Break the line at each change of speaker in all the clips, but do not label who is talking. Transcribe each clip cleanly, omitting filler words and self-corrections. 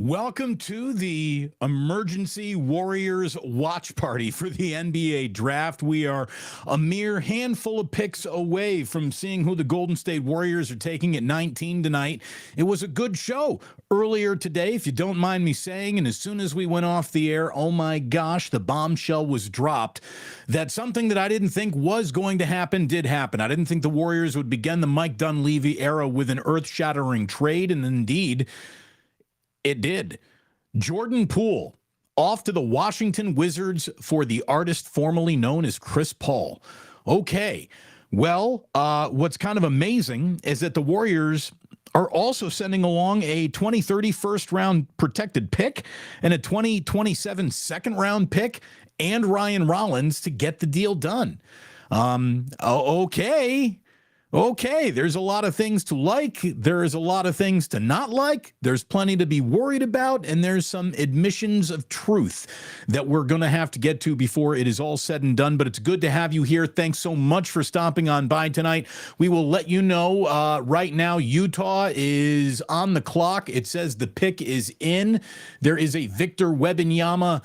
Welcome to the Emergency Warriors watch party for the NBA draft. We are a mere handful of picks away from seeing who the Golden State Warriors are taking at 19 tonight. It was a good show earlier today, if you don't mind me saying, and as soon as we went off the air, oh my gosh, the bombshell was dropped. That something that I didn't think was going to happen did happen. I didn't think the Warriors would begin the Mike Dunleavy era with an earth-shattering trade, and indeed, it did. Jordan Poole off to the Washington Wizards for the artist formerly known as Chris Paul. Okay, well, what's kind of amazing is that the Warriors are also sending along a 2030 first-round protected pick and a 2027 second-round pick and Ryan Rollins to get the deal done. Okay, there's a lot of things to like. There is a lot of things to not like. There's plenty to be worried about, and there's some admissions of truth that we're going to have to get to before it is all said and done. But it's good to have you here. Thanks so much for stopping on by tonight. We will let you know right now Utah is on the clock. It says the pick is in. There is a Victor Wembanyama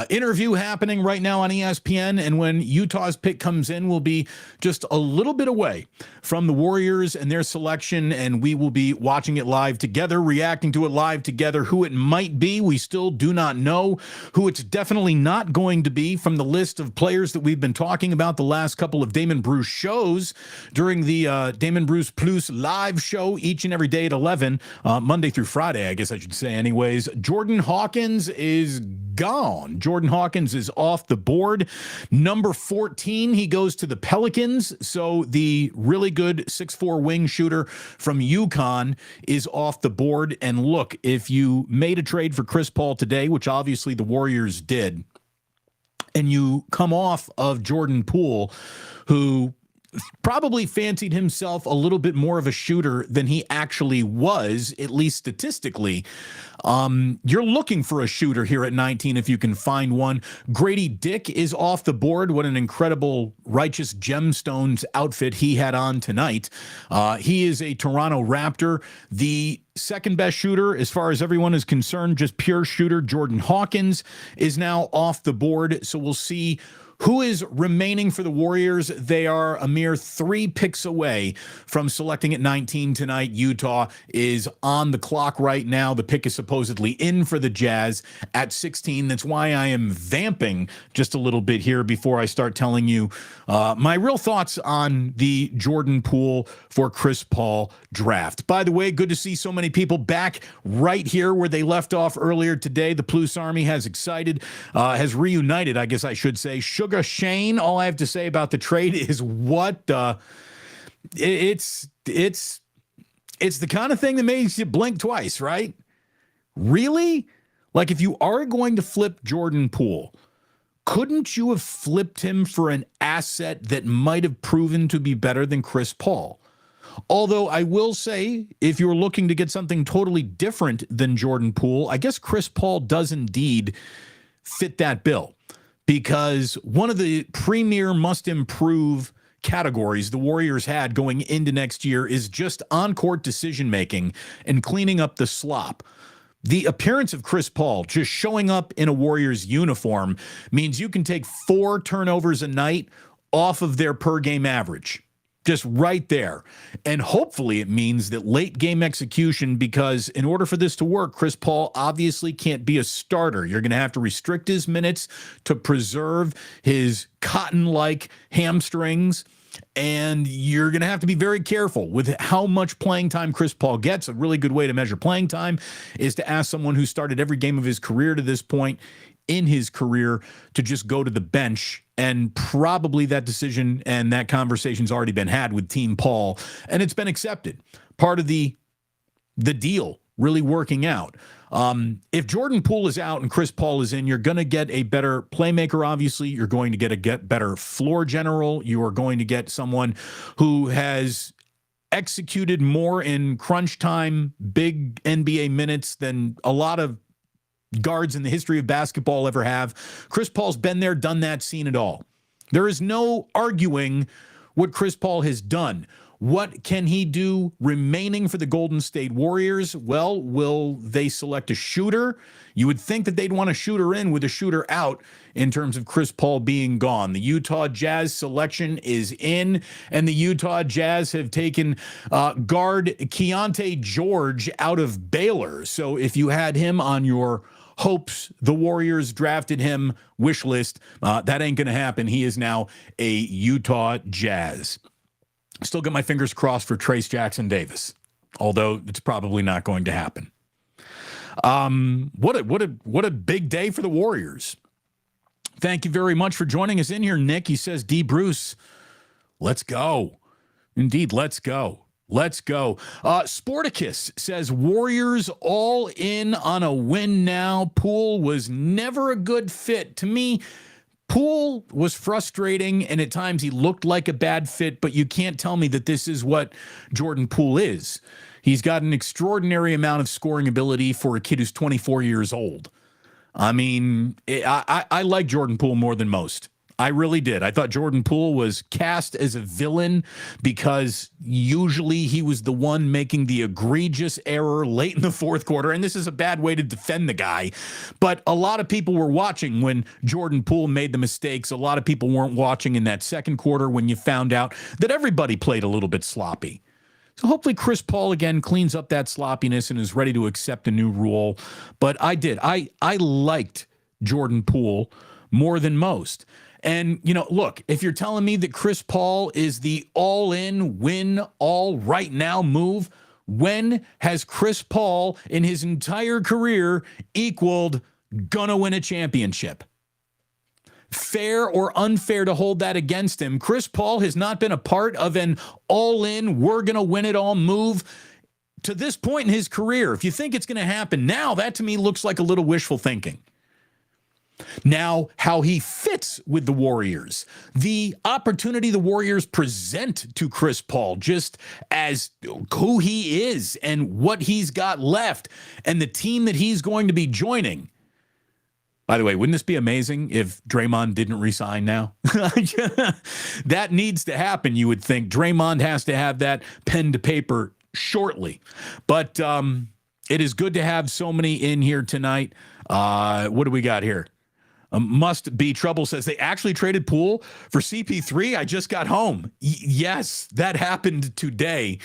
interview happening right now on ESPN, and when Utah's pick comes in, we'll be just a little bit away from the Warriors and their selection, and we will be watching it live together, reacting to it live together. Who it might be, we still do not know. Who it's definitely not going to be from the list of players that we've been talking about the last couple of Damon Bruce shows during the Damon Bruce Plus live show each and every day at 11, Monday through Friday, I guess I should say anyways. Jordan Hawkins is gone. Jordan Hawkins is off the board. Number 14, he goes to the Pelicans. So the really good 6'4" wing shooter from UConn is off the board. And look, if you made a trade for Chris Paul today, which obviously the Warriors did, and you come off of Jordan Poole, who probably fancied himself a little bit more of a shooter than he actually was, at least statistically. You're looking for a shooter here at 19 if you can find one. Grady Dick is off the board. What an incredible Righteous Gemstones outfit he had on tonight. He is a Toronto Raptor. The second best shooter, as far as everyone is concerned, just pure shooter, Jordan Hawkins, is now off the board. So we'll see who is remaining for the Warriors. They are a mere 3 picks away from selecting at 19 tonight. Utah is on the clock right now. The pick is supposedly in for the Jazz at 16. That's why I am vamping just a little bit here before I start telling you my real thoughts on the Jordan Poole for Chris Paul draft. By the way, good to see so many people back right here where they left off earlier today. The Plus Army has reunited, I guess I should say. Sugar Shane, all I have to say about the trade is it's the kind of thing that makes you blink twice, right? Really? Like, if you are going to flip Jordan Poole, couldn't you have flipped him for an asset that might have proven to be better than Chris Paul? Although I will say, if you're looking to get something totally different than Jordan Poole, I guess Chris Paul does indeed fit that bill. Because one of the premier must-improve categories the Warriors had going into next year is just on-court decision-making and cleaning up the slop. The appearance of Chris Paul just showing up in a Warriors uniform means you can take 4 turnovers a night off of their per-game average. Just right there. And hopefully it means that late game execution, because in order for this to work, Chris Paul obviously can't be a starter. You're going to have to restrict his minutes to preserve his cotton-like hamstrings. And you're going to have to be very careful with how much playing time Chris Paul gets. A really good way to measure playing time is to ask someone who started every game of his career to this point in his career to just go to the bench. And probably that decision and that conversation's already been had with Team Paul, and it's been accepted. Part of the deal really working out. If Jordan Poole is out and Chris Paul is in, you're going to get a better playmaker, obviously. You're going to get better floor general. You are going to get someone who has executed more in crunch time, big NBA minutes than a lot of guards in the history of basketball ever have. Chris Paul's been there, done that, seen it all. There is no arguing what Chris Paul has done. What can he do remaining for the Golden State Warriors? Well, will they select a shooter? You would think that they'd want a shooter in with a shooter out in terms of Chris Paul being gone. The Utah Jazz selection is in, and the Utah Jazz have taken guard Keontae George out of Baylor. So if you had him on your hopes the Warriors drafted him wish list, that ain't going to happen. He is now a Utah Jazz. Still got my fingers crossed for Trace Jackson Davis, although it's probably not going to happen. What a big day for the Warriors. Thank you very much for joining us in here, Nick. He says, D. Bruce, let's go. Indeed, let's go. Let's go. Sporticus says, Warriors all in on a win now. Poole was never a good fit. To me, Poole was frustrating, and at times he looked like a bad fit, but you can't tell me that this is what Jordan Poole is. He's got an extraordinary amount of scoring ability for a kid who's 24 years old. I mean, I like Jordan Poole more than most. I really did. I thought Jordan Poole was cast as a villain because usually he was the one making the egregious error late in the fourth quarter, and this is a bad way to defend the guy. But a lot of people were watching when Jordan Poole made the mistakes. A lot of people weren't watching in that second quarter when you found out that everybody played a little bit sloppy. So hopefully Chris Paul again cleans up that sloppiness and is ready to accept a new rule. But I did. I liked Jordan Poole more than most. And, you know, look, if you're telling me that Chris Paul is the all-in, win all right now move, when has Chris Paul in his entire career equaled gonna win a championship? Fair or unfair to hold that against him? Chris Paul has not been a part of an all-in, we're gonna win it all move to this point in his career. If you think it's gonna happen now, that to me looks like a little wishful thinking. Now, how he fits with the Warriors, the opportunity the Warriors present to Chris Paul just as who he is and what he's got left and the team that he's going to be joining. By the way, wouldn't this be amazing if Draymond didn't resign now? That needs to happen, you would think. Draymond has to have that pen to paper shortly. But it is good to have so many in here tonight. What do we got here? Must be trouble says they actually traded Poole for CP3. I just got home. Yes, that happened today.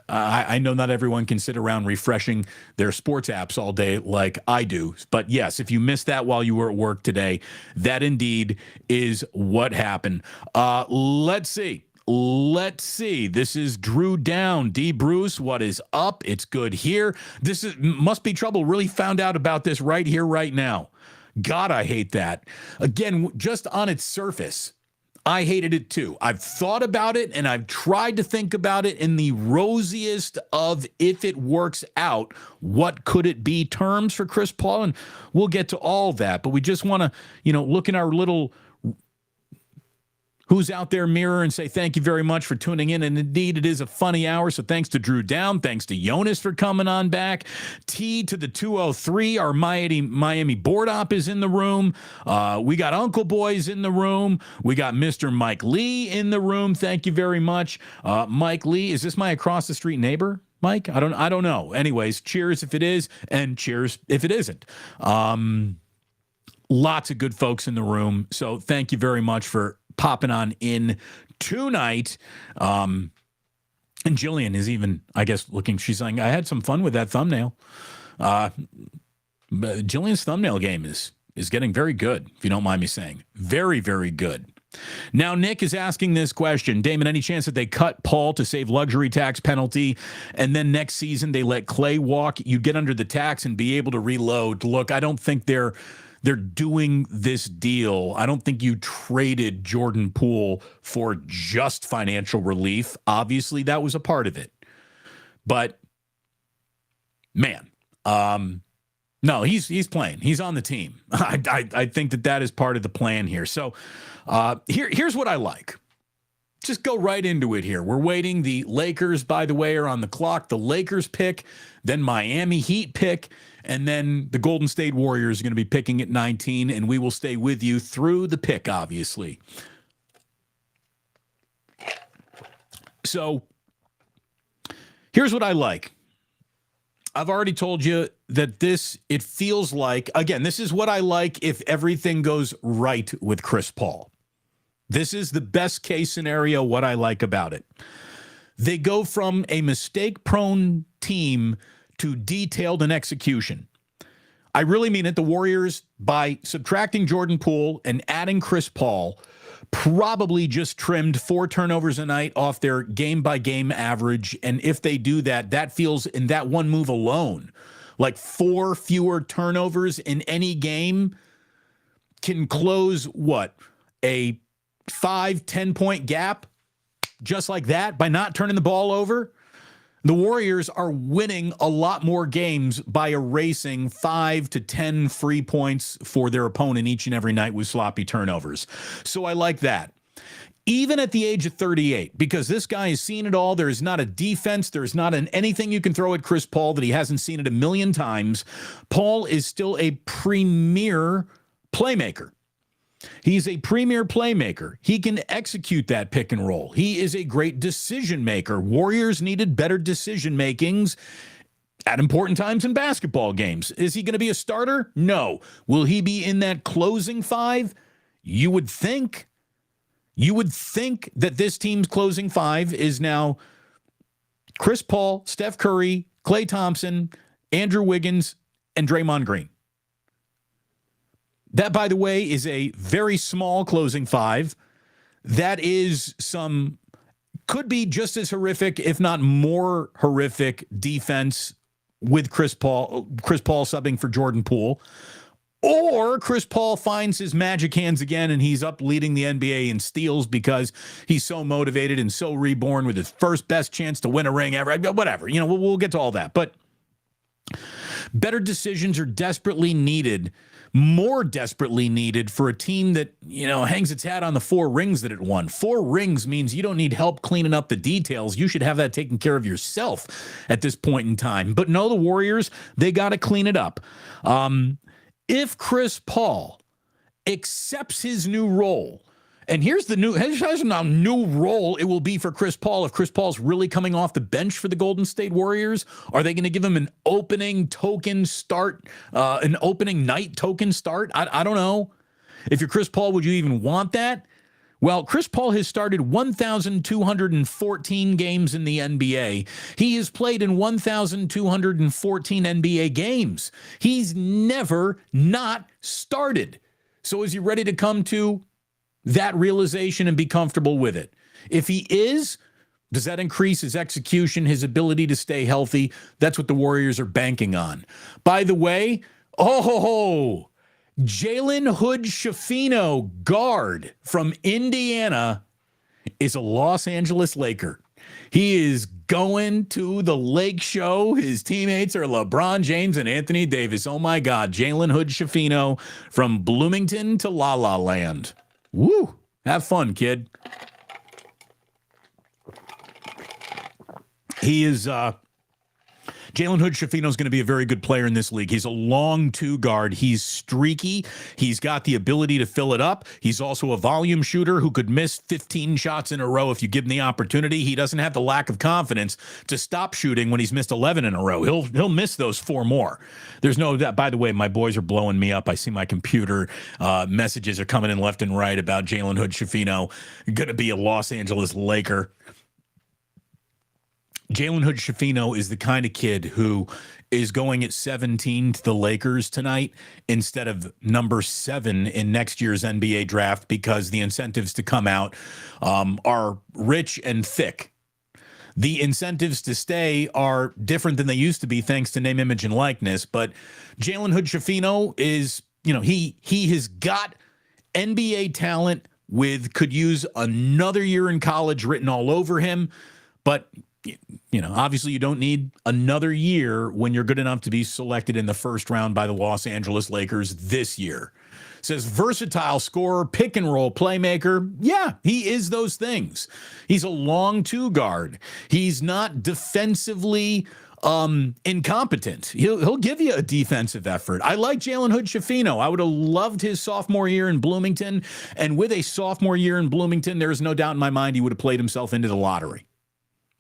I know not everyone can sit around refreshing their sports apps all day like I do. But yes, if you missed that while you were at work today, that indeed is what happened. Let's see. This is Drew Down. D. Bruce, what is up? It's good here. This is Must Be Trouble really found out about this right here, right now. God, I hate that. Again, just on its surface, I hated it too. I've thought about it and I've tried to think about it in the rosiest of if it works out, what could it be terms for Chris Paul? And we'll get to all that. But we just want to, look in our little Who's Out There mirror and say thank you very much for tuning in. And indeed, it is a funny hour. So thanks to Drew Down. Thanks to Jonas for coming on back. T to the 203. Our Miami board op is in the room. We got Uncle Boys in the room. We got Mr. Mike Lee in the room. Thank you very much. Mike Lee, is this my across the street neighbor? Mike? I don't know. Anyways, cheers if it is, and cheers if it isn't. Lots of good folks in the room. So thank you very much for popping on in tonight. And Jillian is even, I guess, she's saying, I had some fun with that thumbnail. But Jillian's thumbnail game is getting very good, if you don't mind me saying. Very, very good. Now, Nick is asking this question. Damon, any chance that they cut Paul to save luxury tax penalty, and then next season they let Clay walk? You get under the tax and be able to reload. Look, I don't think they're doing this deal. I don't think you traded Jordan Poole for just financial relief. Obviously, that was a part of it. But, man, no, he's playing. He's on the team. I think that is part of the plan here. So here's what I like. Just go right into it here. We're waiting. The Lakers, by the way, are on the clock. The Lakers pick, then Miami Heat pick, and then the Golden State Warriors are going to be picking at 19, and we will stay with you through the pick, obviously. So Here's what I like. I've already told you that it feels like, again, this is what I like if everything goes right with Chris Paul. This is the best case scenario, what I like about it. They go from a mistake-prone team to detailed in execution. I really mean it. The Warriors, by subtracting Jordan Poole and adding Chris Paul, probably just trimmed 4 turnovers a night off their game-by-game average. And if they do that, that feels, in that one move alone, like 4 fewer turnovers in any game can close, what, a 5-10 point gap just like that by not turning the ball over. The Warriors are winning a lot more games by erasing 5 to 10 free points for their opponent each and every night with sloppy turnovers. So I like that. Even at the age of 38, because this guy has seen it all. There's not a defense. There's not anything you can throw at Chris Paul that he hasn't seen it a million times. Paul is still a premier playmaker. He's a premier playmaker. He can execute that pick and roll. He is a great decision maker. Warriors needed better decision makings at important times in basketball games. Is he going to be a starter? No. Will he be in that closing 5? You would think. You would think that this team's closing 5 is now Chris Paul, Steph Curry, Klay Thompson, Andrew Wiggins, and Draymond Green. That, by the way, is a very small closing 5. That is could be just as horrific, if not more horrific, defense with Chris Paul subbing for Jordan Poole. Or Chris Paul finds his magic hands again and he's up leading the NBA in steals because he's so motivated and so reborn with his first best chance to win a ring ever. Whatever. We'll get to all that. But better decisions are desperately needed. More desperately needed for a team that, hangs its hat on the 4 rings that it won. 4 rings means you don't need help cleaning up the details. You should have that taken care of yourself at this point in time. But no, the Warriors, they got to clean it up. If Chris Paul accepts his new role, and here's a new role it will be for Chris Paul if Chris Paul's really coming off the bench for the Golden State Warriors. Are they going to give him an opening token start, an opening night token start? I don't know. If you're Chris Paul, would you even want that? Well, Chris Paul has started 1,214 games in the NBA. He has played in 1,214 NBA games. He's never not started. So is he ready to come to that realization and be comfortable with it? If he is, does that increase his execution, his ability to stay healthy? That's what the Warriors are banking on. By the way, Jalen Hood-Schifino, guard from Indiana, is a Los Angeles Laker. He is going to the Lake Show. His teammates are LeBron James and Anthony Davis. Oh, my God. Jalen Hood-Schifino from Bloomington to La La Land. Woo! Have fun, kid. He is Jalen Hood-Schifino is going to be a very good player in this league. He's a long 2 guard. He's streaky. He's got the ability to fill it up. He's also a volume shooter who could miss 15 shots in a row if you give him the opportunity. He doesn't have the lack of confidence to stop shooting when he's missed 11 in a row. He'll miss those 4 more. There's no doubt. By the way, my boys are blowing me up. I see my computer messages are coming in left and right about Jalen Hood-Schifino going to be a Los Angeles Laker. Jalen Hood-Schifino is the kind of kid who is going at 17 to the Lakers tonight instead of number 7 in next year's NBA draft because the incentives to come out are rich and thick. The incentives to stay are different than they used to be thanks to name, image, and likeness. But Jalen Hood-Schifino is, he has got NBA talent could use another year in college written all over him. But obviously you don't need another year when you're good enough to be selected in the first round by the Los Angeles Lakers this year. Says versatile scorer, pick and roll playmaker. Yeah, he is those things. He's a long 2 guard. He's not defensively incompetent. He'll give you a defensive effort. I like Jalen Hood-Schifino. I would have loved his sophomore year in Bloomington. And with a sophomore year in Bloomington, there is no doubt in my mind he would have played himself into the lottery.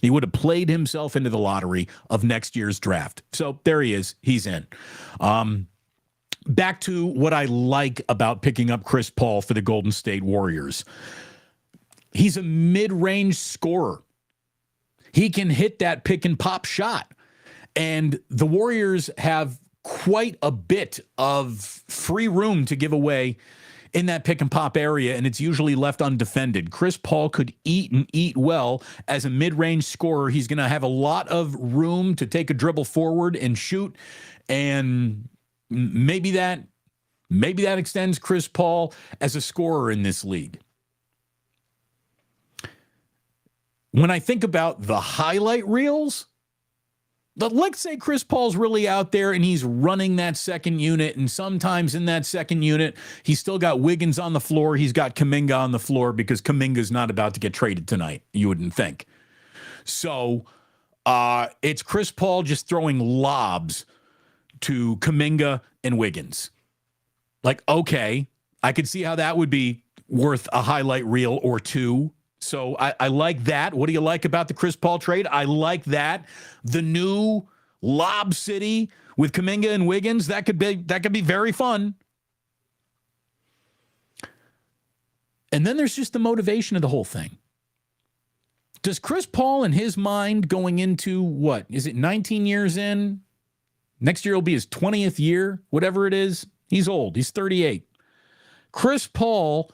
He would have played himself into the lottery of next year's draft. So there he is. He's in. Back to what I like about picking up Chris Paul for the Golden State Warriors. He's a mid-range scorer. He can hit that pick and pop shot. And the Warriors have quite a bit of free room to give away in that pick and pop area, and it's usually left undefended. Chris Paul could eat and eat well as a mid-range scorer. He's going to have a lot of room to take a dribble forward and shoot, and maybe that extends Chris Paul as a scorer in this league. When I think about the highlight reels, let's say Chris Paul's really out there and he's running that second unit, and sometimes in that second unit, he's still got Wiggins on the floor. He's got Kuminga on the floor because Kuminga's not about to get traded tonight, you wouldn't think. So it's Chris Paul just throwing lobs to Kuminga and Wiggins. Like, okay, I could see how that would be worth a highlight reel or two. So I like that. What do you like about the Chris Paul trade? I like that. The new Lob City with Kuminga and Wiggins, that could be very fun. And then there's just the motivation of the whole thing. Does Chris Paul, in his mind, going into what? Is it 19 years in? Next year will be his 20th year, whatever it is. He's old. He's 38. Chris Paul,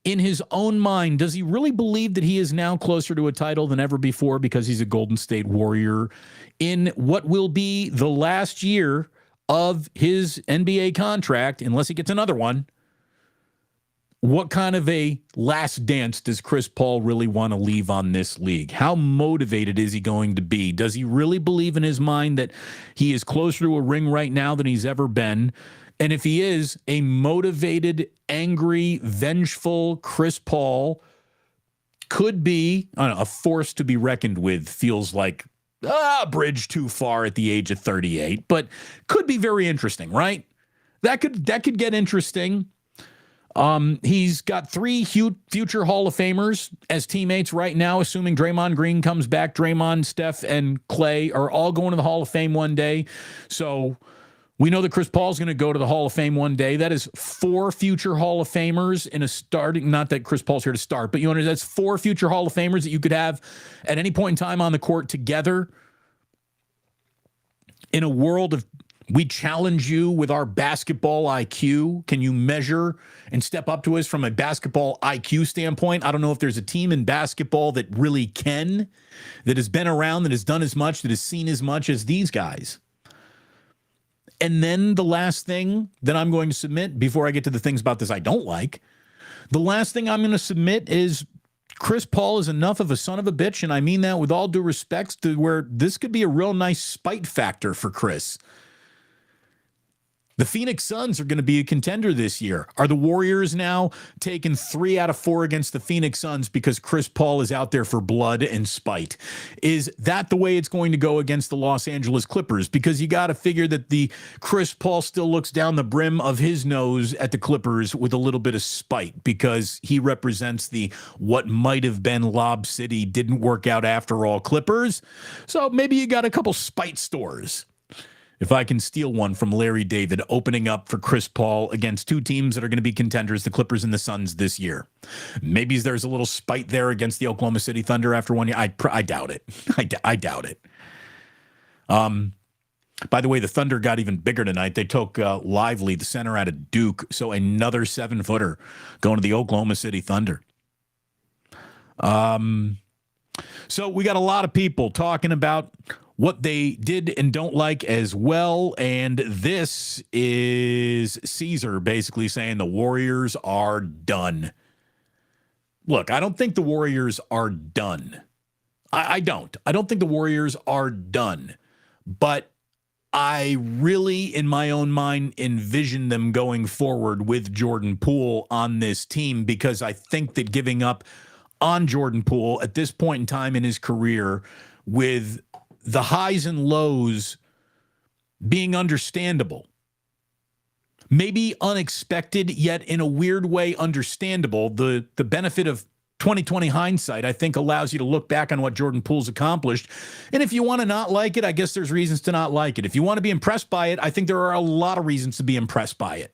in his own mind, does he really believe that he is now closer to a title than ever before because he's a Golden State Warrior in what will be the last year of his NBA contract, unless he gets another one? What kind of a last dance does Chris Paul really want to leave on this league? How motivated is he going to be? Does he really believe in his mind that he is closer to a ring right now than he's ever been? And if he is, a motivated, angry, vengeful Chris Paul could be, I don't know, a force to be reckoned with. Feels like a bridge too far at the age of 38, but could be very interesting, right? That could get interesting. He's got 3 future Hall of Famers as teammates right now, assuming Draymond Green comes back. Draymond, Steph, and Clay are all going to the Hall of Fame one day. So we know that Chris Paul's going to go to the Hall of Fame one day. That is 4 future Hall of Famers in a starting, not that Chris Paul's here to start, but you understand that's 4 future Hall of Famers that you could have at any point in time on the court together in a world of we challenge you with our basketball IQ. Can you measure and step up to us from a basketball IQ standpoint? I don't know if there's a team in basketball that really can, that has been around, that has done as much, that has seen as much as these guys. And then the last thing that I'm going to submit before I get to the things about this I don't like, the last thing I'm going to submit is Chris Paul is enough of a son of a bitch, and I mean that with all due respects, to where this could be a real nice spite factor for Chris. The Phoenix Suns are going to be a contender this year. Are the Warriors now taking 3 out of 4 against the Phoenix Suns because Chris Paul is out there for blood and spite? Is that the way it's going to go against the Los Angeles Clippers? Because you got to figure that the Chris Paul still looks down the brim of his nose at the Clippers with a little bit of spite because he represents the what might have been Lob City didn't work out after all Clippers. So maybe you got a couple spite stores. If I can steal one from Larry David, opening up for Chris Paul against 2 teams that are going to be contenders, the Clippers and the Suns this year. Maybe there's a little spite there against the Oklahoma City Thunder after 1 year. I doubt it. I doubt it. By the way, the Thunder got even bigger tonight. They took Lively, the center out of Duke, so another 7-footer going to the Oklahoma City Thunder. So we got a lot of people talking about what they did and don't like as well. And this is Caesar basically saying the Warriors are done. Look, I don't think the Warriors are done. I don't think the Warriors are done. But I really, in my own mind, envision them going forward with Jordan Poole on this team, because I think that giving up on Jordan Poole at this point in time in his career, with the highs and lows being understandable, maybe unexpected, yet in a weird way understandable, the benefit of 2020 hindsight, I think, allows you to look back on what Jordan Poole's accomplished. And if you want to not like it, I guess there's reasons to not like it. If you want to be impressed by it, I think there are a lot of reasons to be impressed by it.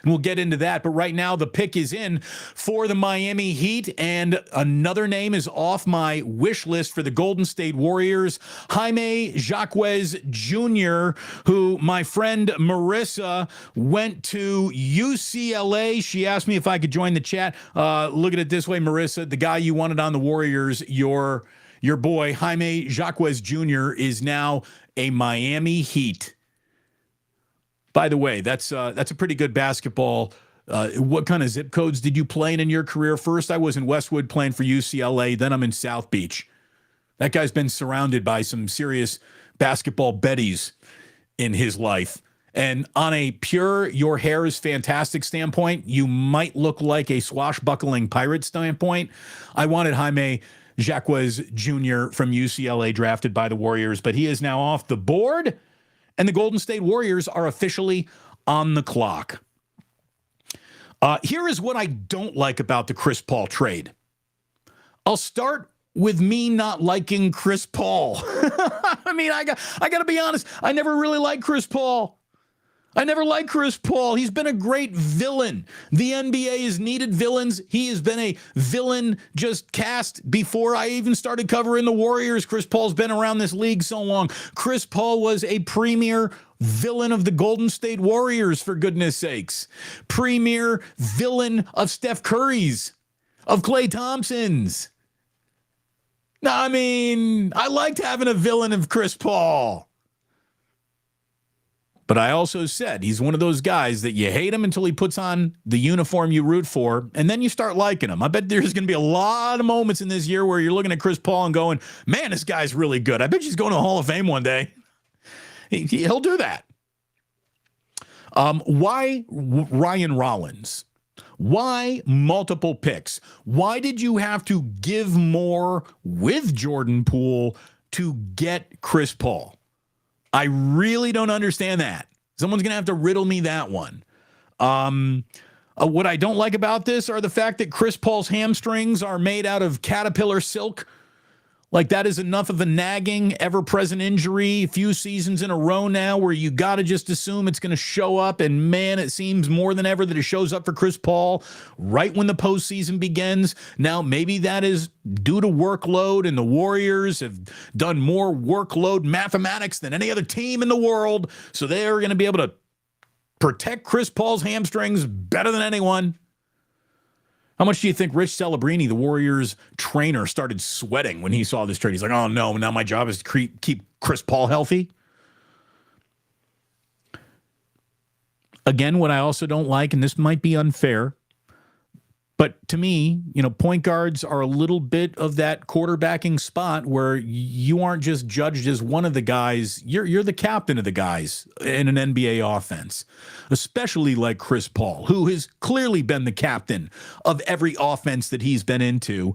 And we'll get into that. But right now, the pick is in for the Miami Heat. And another name is off my wish list for the Golden State Warriors, Jaime Jaquez Jr., who my friend Marissa went to UCLA. She asked me if I could join the chat. Look at it this way, Marissa. The guy you wanted on the Warriors, your boy, Jaime Jaquez Jr., is now a Miami Heat. By the way, that's a pretty good basketball. What kind of zip codes did you play in your career? First, I was in Westwood playing for UCLA. Then I'm in South Beach. That guy's been surrounded by some serious basketball betties in his life. And on a pure, your hair is fantastic standpoint, you might look like a swashbuckling pirate standpoint. I wanted Jaime Jaquez Jr. from UCLA drafted by the Warriors, but he is now off the board. And the Golden State Warriors are officially on the clock. Here is what I don't like about the Chris Paul trade. I'll start with me not liking Chris Paul. I mean, I got to be honest. I never really liked Chris Paul. I never liked Chris Paul. He's been a great villain. The NBA has needed villains. He has been a villain just cast before I even started covering the Warriors. Chris Paul's been around this league so long. Chris Paul was a premier villain of the Golden State Warriors, for goodness sakes. Premier villain of Steph Curry's, of Klay Thompson's. I mean, I liked having a villain of Chris Paul. But I also said he's one of those guys that you hate him until he puts on the uniform you root for, and then you start liking him. I bet there's going to be a lot of moments in this year where you're looking at Chris Paul and going, man, this guy's really good. I bet he's going to Hall of Fame one day. He'll do that. Why Ryan Rollins? Why multiple picks? Why did you have to give more with Jordan Poole to get Chris Paul? I really don't understand that. Someone's going to have to riddle me that one. What I don't like about this are the fact that Chris Paul's hamstrings are made out of caterpillar silk. Like, that is enough of a nagging, ever-present injury a few seasons in a row now where you got to just assume it's going to show up. And, man, it seems more than ever that it shows up for Chris Paul right when the postseason begins. Now, maybe that is due to workload, and the Warriors have done more workload mathematics than any other team in the world. So they're going to be able to protect Chris Paul's hamstrings better than anyone. How much do you think Rich Celebrini, the Warriors trainer, started sweating when he saw this trade? He's like, oh, no, now my job is to keep Chris Paul healthy. Again, what I also don't like, and this might be unfair, but to me, point guards are a little bit of that quarterbacking spot where you aren't just judged as one of the guys. You're the captain of the guys in an NBA offense, especially like Chris Paul, who has clearly been the captain of every offense that he's been into.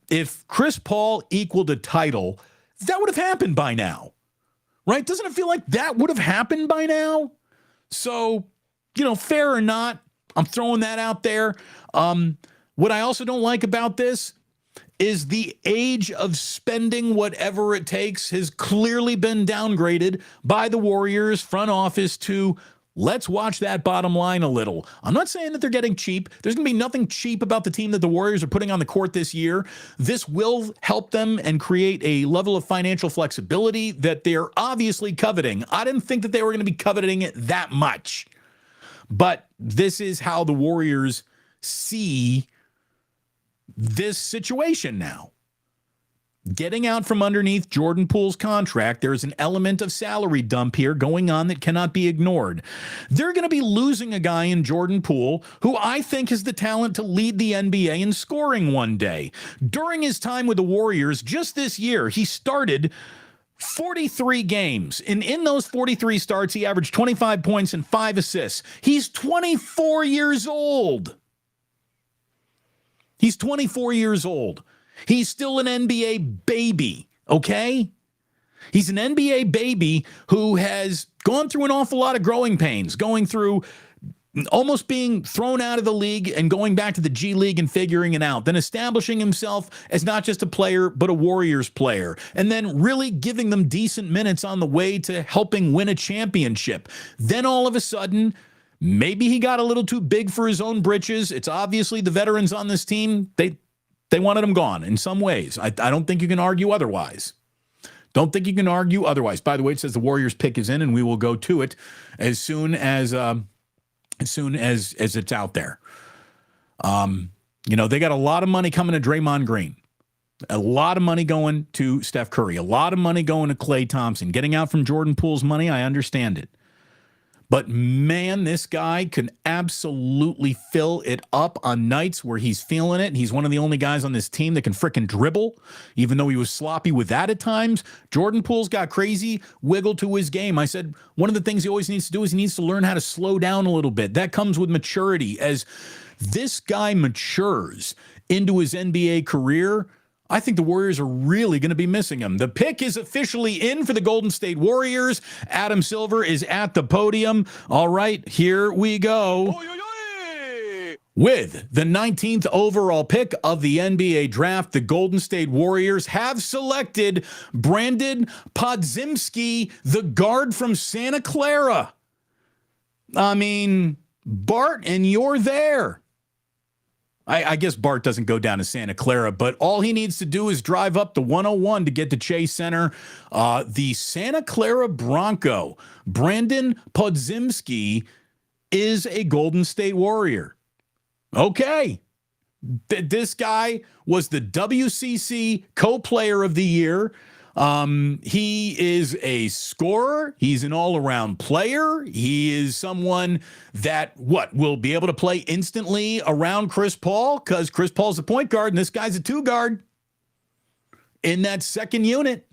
If Chris Paul equaled a title, that would have happened by now, right? Doesn't it feel like that would have happened by now? So, fair or not, I'm throwing that out there. What I also don't like about this is the age of spending whatever it takes has clearly been downgraded by the Warriors front office to let's watch that bottom line a little. I'm not saying that they're getting cheap. There's going to be nothing cheap about the team that the Warriors are putting on the court this year. This will help them and create a level of financial flexibility that they're obviously coveting. I didn't think that they were going to be coveting it that much. But this is how the Warriors see this situation now. Getting out from underneath Jordan Poole's contract, there's an element of salary dump here going on that cannot be ignored. They're going to be losing a guy in Jordan Poole who I think has the talent to lead the NBA in scoring one day. During his time with the Warriors, just this year, he started 43 games. And in those 43 starts, he averaged 25 points and 5 assists. He's 24 years old. He's 24 years old. He's still an NBA baby, okay? He's an NBA baby who has gone through an awful lot of growing pains, going through almost being thrown out of the league and going back to the G League and figuring it out, then establishing himself as not just a player, but a Warriors player, and then really giving them decent minutes on the way to helping win a championship. Then all of a sudden, maybe he got a little too big for his own britches. It's obviously the veterans on this team, they wanted him gone in some ways. I don't think you can argue otherwise. Don't think you can argue otherwise. By the way, it says the Warriors pick is in, and we will go to it as soon as it's out there. They got a lot of money coming to Draymond Green, a lot of money going to Steph Curry, a lot of money going to Klay Thompson. Getting out from Jordan Poole's money, I understand it. But man, this guy can absolutely fill it up on nights where he's feeling it. He's one of the only guys on this team that can frickin' dribble, even though he was sloppy with that at times. Jordan Poole's got crazy wiggle to his game. I said one of the things he always needs to do is he needs to learn how to slow down a little bit. That comes with maturity. As this guy matures into his NBA career, I think the Warriors are really going to be missing him. The pick is officially in for the Golden State Warriors. Adam Silver is at the podium. All right, here we go. With the 19th overall pick of the NBA draft, the Golden State Warriors have selected Brandon Podziemski, the guard from Santa Clara. I mean, Bart, and you're there. I guess Bart doesn't go down to Santa Clara, but all he needs to do is drive up the 101 to get to Chase Center. The Santa Clara Bronco, Brandon Podziemski, is a Golden State Warrior. Okay. This guy was the WCC co-player of the year. He is a scorer. He's an all-around player. He is someone that, will be able to play instantly around Chris Paul, because Chris Paul's the point guard and this guy's a two guard in that second unit.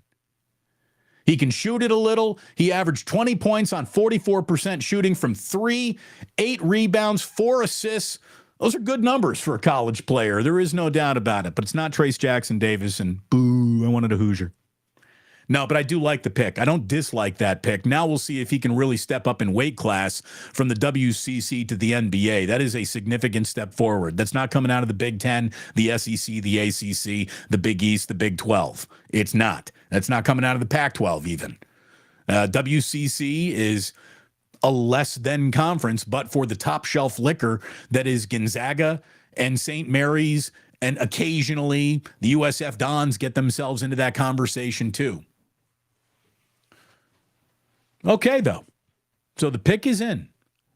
He can shoot it a little. He averaged 20 points on 44% shooting from three, 8 rebounds, 4 assists. Those are good numbers for a college player. There is no doubt about it, but it's not Trace Jackson Davis, and boo, I wanted a Hoosier. No, but I do like the pick. I don't dislike that pick. Now we'll see if he can really step up in weight class from the WCC to the NBA. That is a significant step forward. That's not coming out of the Big Ten, the SEC, the ACC, the Big East, the Big 12. It's not. That's not coming out of the Pac-12 even. WCC is a less than conference, but for the top shelf liquor that is Gonzaga and St. Mary's, and occasionally the USF Dons get themselves into that conversation too. Okay, though. So the pick is in.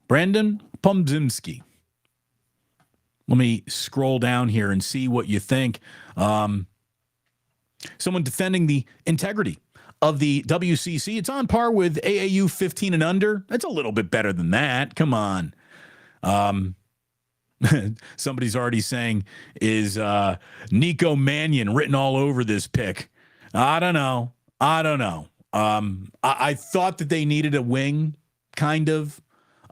Brandon Podziemski. Let me scroll down here and see what you think. Someone defending the integrity of the WCC. It's on par with AAU 15 and under. That's a little bit better than that. Come on. Somebody's already saying, is Nico Mannion written all over this pick? I don't know. I thought that they needed a wing, kind of.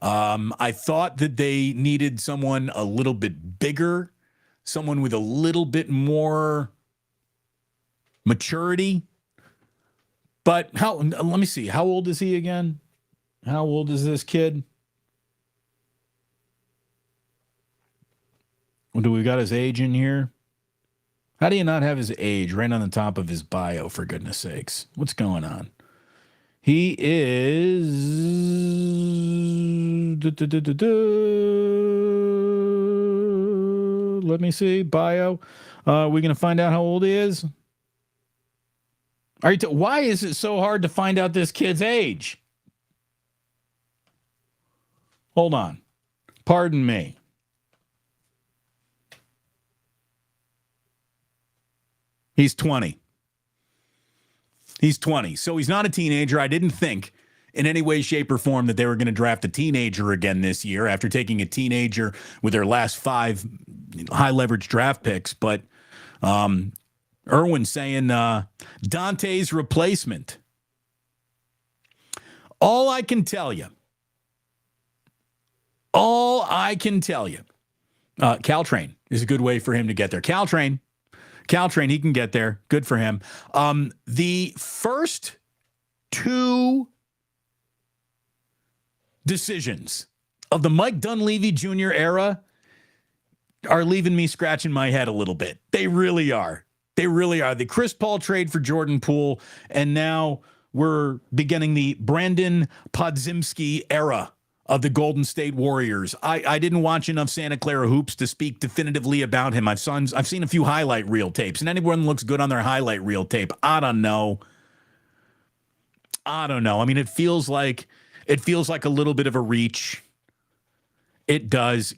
I thought that they needed someone a little bit bigger, someone with a little bit more maturity. But let me see. How old is he again? How old is this kid? Do we got his age in here? How do you not have his age right on the top of his bio, for goodness sakes? What's going on? He is... Let me see. Bio. Are we going to find out how old he is? Why is it so hard to find out this kid's age? Hold on. Pardon me. He's 20. He's 20. So he's not a teenager. I didn't think in any way, shape, or form that they were going to draft a teenager again this year after taking a teenager with their last 5 high-leverage draft picks. But Irwin saying Dante's replacement. All I can tell you, Caltrain is a good way for him to get there. Caltrain, he can get there. Good for him. The first 2 decisions of the Mike Dunleavy Jr. era are leaving me scratching my head a little bit. They really are. They really are. The Chris Paul trade for Jordan Poole, and now we're beginning the Brandon Podziemski era of the Golden State Warriors. I didn't watch enough Santa Clara hoops to speak definitively about him. I've seen a few highlight reel tapes, and anyone looks good on their highlight reel tape. I don't know. I mean, it feels like a little bit of a reach. It does.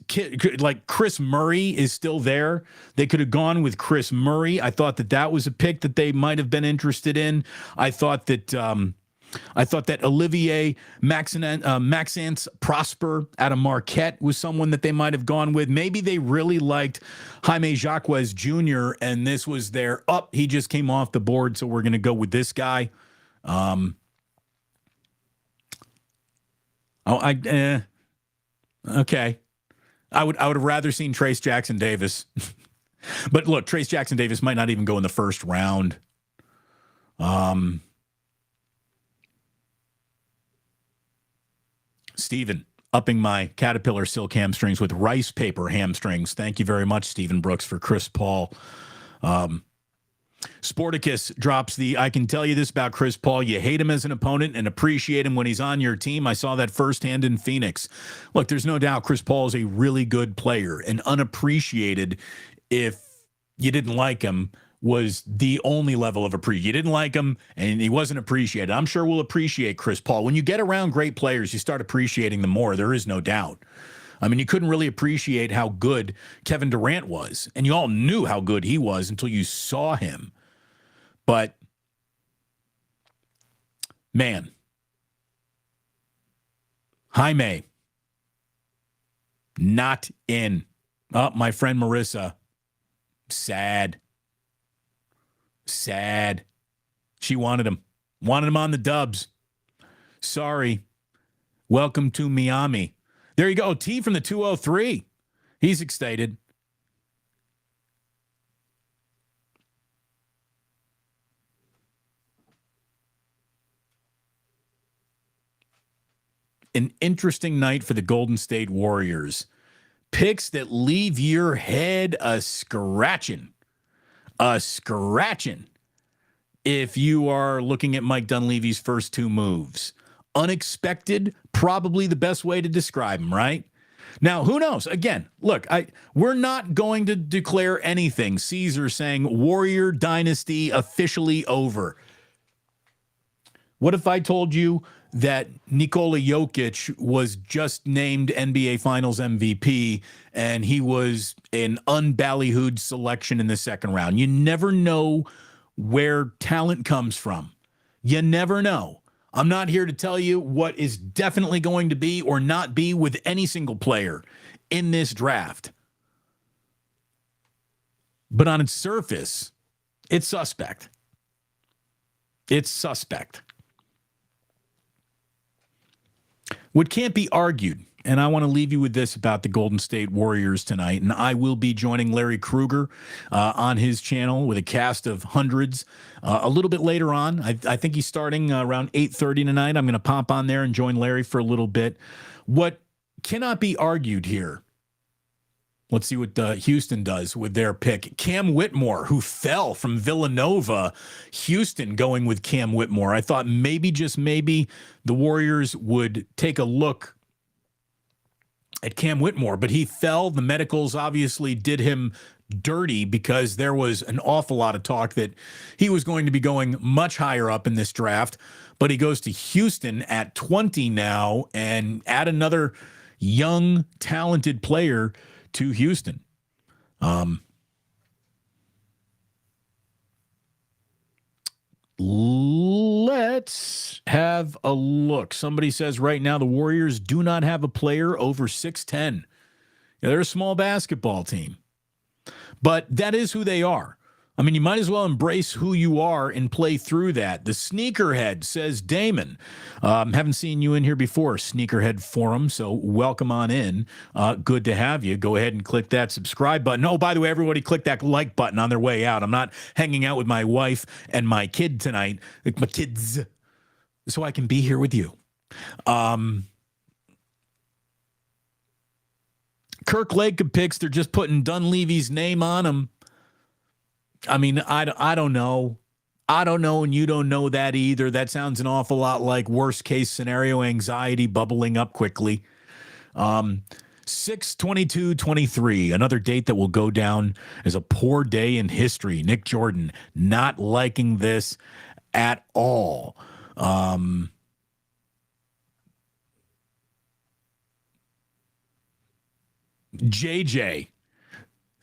Like Chris Murray is still there. They could have gone with Chris Murray. I thought that was a pick that they might have been interested in. I thought that Olivier Maxence Prosper out of Marquette was someone that they might have gone with. Maybe they really liked Jaime Jaquez Jr. and this was their he just came off the board, so we're going to go with this guy. Okay. I would have rather seen Trace Jackson Davis. But look, Trace Jackson Davis might not even go in the first round. Steven, upping my Caterpillar silk hamstrings with rice paper hamstrings. Thank you very much, Stephen Brooks, for Chris Paul. Sporticus drops I can tell you this about Chris Paul. You hate him as an opponent and appreciate him when he's on your team. I saw that firsthand in Phoenix. Look, there's no doubt Chris Paul is a really good player, and unappreciated if you didn't like him was the only level of appreciation. You didn't like him and he wasn't appreciated. I'm sure we'll appreciate Chris Paul. When you get around great players, you start appreciating them more. There is no doubt. I mean, you couldn't really appreciate how good Kevin Durant was, and you all knew how good he was until you saw him. But, man, Jaime, not in. Oh, my friend Marissa, sad. She wanted him on the Dubs. Sorry. Welcome to Miami. There you go. T from the 203. He's excited. An interesting night for the Golden State Warriors. Picks that leave your head a scratching. If you are looking at Mike Dunleavy's first two moves. Unexpected, probably the best way to describe him, right? Now, who knows? Again, look, we're not going to declare anything. Caesar saying Warrior Dynasty officially over. What if I told you that Nikola Jokic was just named NBA Finals MVP and he was an unballyhooed selection in the second round? You never know where talent comes from. You never know. I'm not here to tell you what is definitely going to be or not be with any single player in this draft. But on its surface, it's suspect. What can't be argued, and I want to leave you with this about the Golden State Warriors tonight, and I will be joining Larry Krueger on his channel with a cast of hundreds a little bit later on. I think he's starting around 8:30 tonight. I'm going to pop on there and join Larry for a little bit. What cannot be argued here, let's see what Houston does with their pick. Cam Whitmore, who fell from Villanova. Houston going with Cam Whitmore. I thought maybe, just maybe, the Warriors would take a look at Cam Whitmore, but he fell. The medicals obviously did him dirty because there was an awful lot of talk that he was going to be going much higher up in this draft, but he goes to Houston at 20 now and add another young, talented player to Houston. Let's have a look. Somebody says right now the Warriors do not have a player over 6'10". Yeah, they're a small basketball team, but that is who they are. I mean, you might as well embrace who you are and play through that. The Sneakerhead says, Damon, haven't seen you in here before, Sneakerhead Forum, so welcome on in. Good to have you. Go ahead and click that subscribe button. Oh, by the way, everybody click that like button on their way out. I'm not hanging out with my wife and my kid tonight, like my kids, so I can be here with you. Kirk Lacob picks, they're just putting Dunleavy's name on them. I mean, I don't know. I don't know, and you don't know that either. That sounds an awful lot like worst case scenario anxiety bubbling up quickly. 6/22/23, another date that will go down as a poor day in history. Nick Jordan not liking this at all. JJ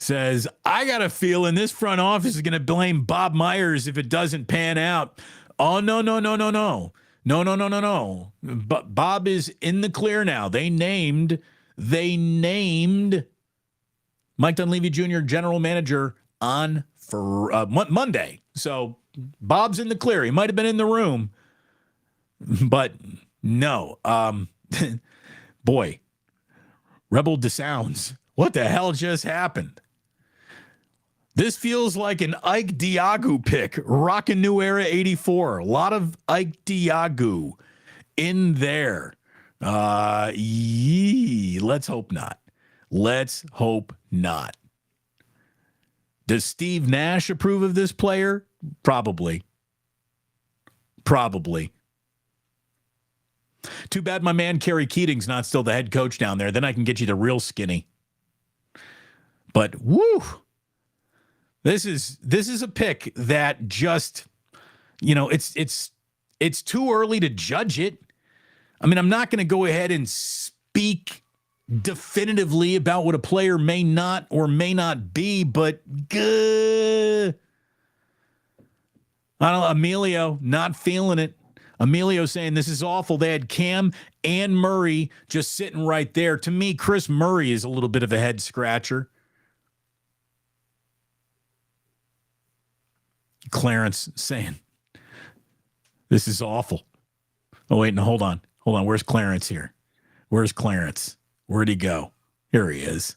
says, I got a feeling this front office is going to blame Bob Myers if it doesn't pan out. Oh, no. No. But Bob is in the clear now. They named Mike Dunleavy Jr. general manager on for Monday. So Bob's in the clear. He might have been in the room, but no. Boy, Rebel DeSounds, what the hell just happened? This feels like an Ike Diagu pick. Rockin' New Era 84. A lot of Ike Diagu in there. Let's hope not. Let's hope not. Does Steve Nash approve of this player? Probably. Too bad my man Kerry Keating's not still the head coach down there. Then I can get you the real skinny. But woo! This is a pick that just, it's too early to judge it. I mean, I'm not going to go ahead and speak definitively about what a player may not or may not be, but I don't know, Emilio not feeling it. Emilio saying this is awful. They had Cam and Murray just sitting right there. To me, Chris Murray is a little bit of a head scratcher. Clarence saying, this is awful. Oh, wait, no, hold on. Where's Clarence here? Where's Clarence? Where'd he go? Here he is.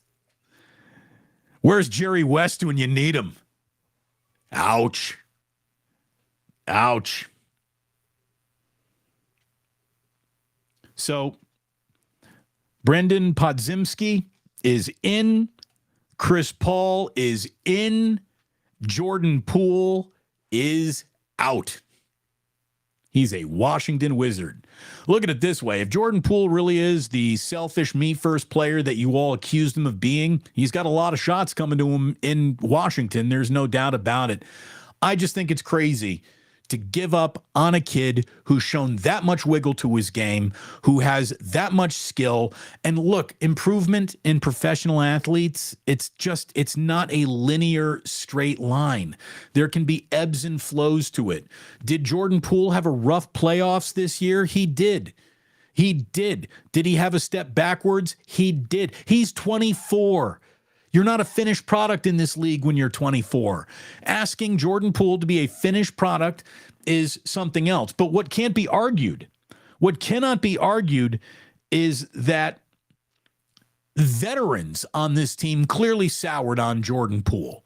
Where's Jerry West when you need him? Ouch. So, Brendan Podzimski is in. Chris Paul is in. Jordan Poole is out. He's a Washington Wizard. Look at it this way. If Jordan Poole really is the selfish me-first player that you all accused him of being, he's got a lot of shots coming to him in Washington. There's no doubt about it. I just think it's crazy to give up on a kid who's shown that much wiggle to his game, who has that much skill. And look, improvement in professional athletes, it's not a linear straight line. There can be ebbs and flows to it. Did Jordan Poole have a rough playoffs this year? He did. Did he have a step backwards? He did. He's 24. You're not a finished product in this league when you're 24. Asking Jordan Poole to be a finished product is something else. But what cannot be argued is that veterans on this team clearly soured on Jordan Poole.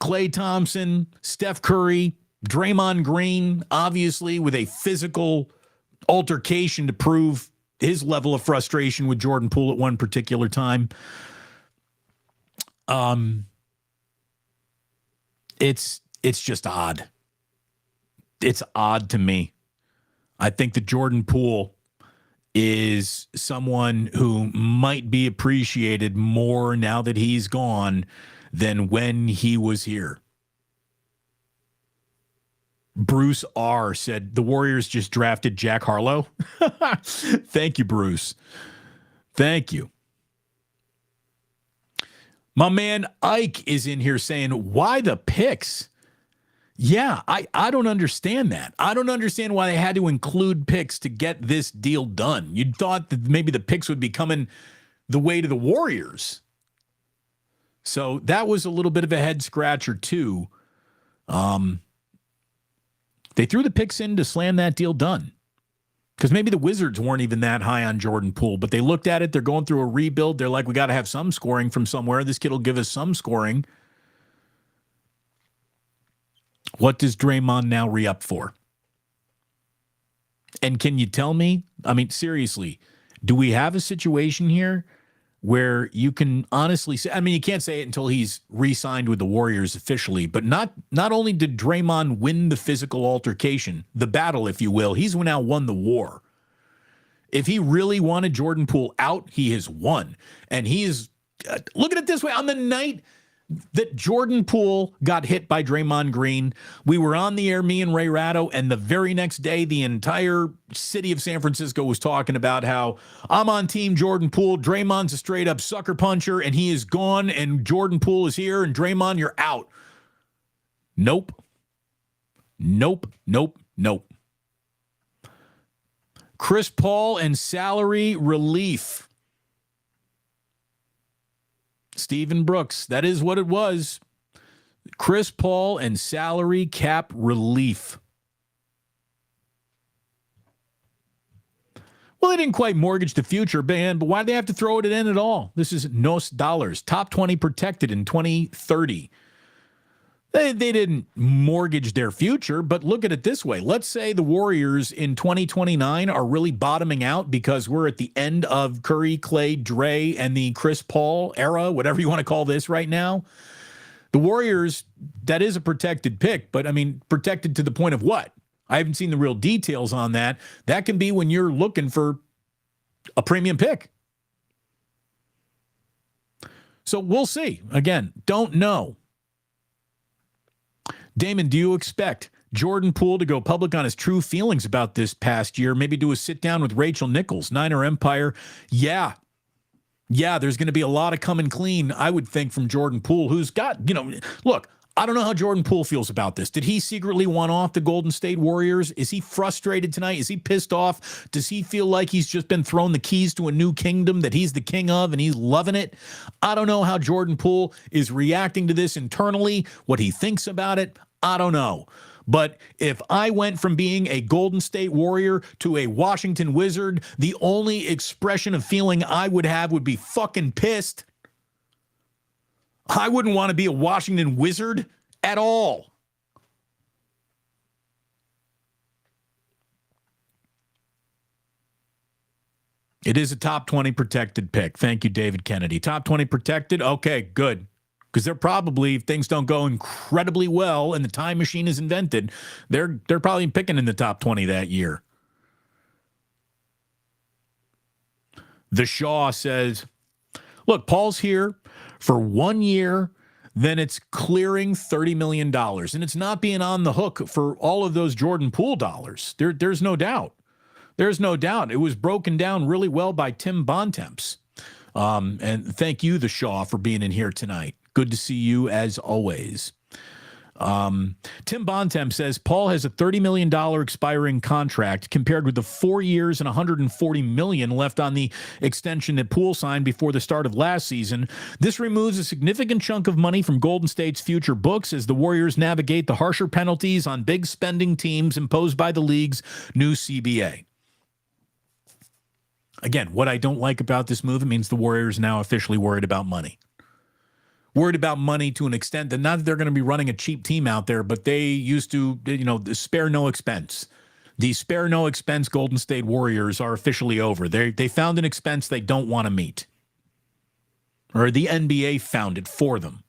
Klay Thompson, Steph Curry, Draymond Green, obviously with a physical altercation to prove his level of frustration with Jordan Poole at one particular time. It's just odd. It's odd to me. I think that Jordan Poole is someone who might be appreciated more now that he's gone than when he was here. Bruce R. said the Warriors just drafted Jack Harlow. Thank you, Bruce. Thank you. My man Ike is in here saying, why the picks? Yeah, I don't understand that. I don't understand why they had to include picks to get this deal done. You'd thought that maybe the picks would be coming the way to the Warriors. So that was a little bit of a head scratcher too. They threw the picks in to slam that deal done. Because maybe the Wizards weren't even that high on Jordan Poole, but they looked at it. They're going through a rebuild. They're like, we got to have some scoring from somewhere. This kid will give us some scoring. What does Draymond now re-up for? And can you tell me, I mean, seriously, do we have a situation here where you can honestly say, I mean, you can't say it until he's re-signed with the Warriors officially, but not only did Draymond win the physical altercation, the battle, if you will, he's now won the war. If he really wanted Jordan Poole out, he has won. And he is, look at it this way, on the night that Jordan Poole got hit by Draymond Green, we were on the air, me and Ray Ratto, and the very next day, the entire city of San Francisco was talking about how I'm on team Jordan Poole. Draymond's a straight up sucker puncher, and he is gone, and Jordan Poole is here, and Draymond, you're out. Nope. Nope. Nope. Nope. Chris Paul and salary relief. Stephen Brooks, that is what it was. Chris Paul and salary cap relief. Well, they didn't quite mortgage the future, man, but why did they have to throw it in at all? This is nos dollars, top 20 protected in 2030. They didn't mortgage their future, but look at it this way. Let's say the Warriors in 2029 are really bottoming out because we're at the end of Curry, Clay, Dre, and the Chris Paul era, whatever you want to call this right now. The Warriors, that is a protected pick, but I mean, protected to the point of what? I haven't seen the real details on that. That can be when you're looking for a premium pick. So we'll see. Again, don't know. Damon, do you expect Jordan Poole to go public on his true feelings about this past year? Maybe do a sit down with Rachel Nichols, Niner Empire. Yeah, there's going to be a lot of coming clean, I would think, from Jordan Poole, who's got, look, I don't know how Jordan Poole feels about this. Did he secretly want off the Golden State Warriors? Is he frustrated tonight? Is he pissed off? Does he feel like he's just been thrown the keys to a new kingdom that he's the king of and he's loving it? I don't know how Jordan Poole is reacting to this internally, what he thinks about it. I don't know. But if I went from being a Golden State Warrior to a Washington Wizard, the only expression of feeling I would have would be fucking pissed. I wouldn't want to be a Washington Wizard at all. It is a top 20 protected pick. Thank you, David Kennedy. Top 20 protected? Okay, good. Because they're probably, if things don't go incredibly well and the time machine is invented, they're probably picking in the top 20 that year. The Shaw says, look, Paul's here for 1 year, then it's clearing $30 million. And it's not being on the hook for all of those Jordan Poole dollars. There's no doubt. There's no doubt. It was broken down really well by Tim Bontemps. And thank you, The Shaw, for being in here tonight. Good to see you as always. Tim Bontemps says Paul has a $30 million expiring contract compared with the 4 years and $140 million left on the extension that Poole signed before the start of last season. This removes a significant chunk of money from Golden State's future books as the Warriors navigate the harsher penalties on big spending teams imposed by the league's new CBA. Again, what I don't like about this move, it means the Warriors are now officially worried about money. Worried about money to an extent that not that they're going to be running a cheap team out there, but they used to, spare no expense. The spare no expense Golden State Warriors are officially over. They found an expense they don't want to meet. Or the NBA found it for them.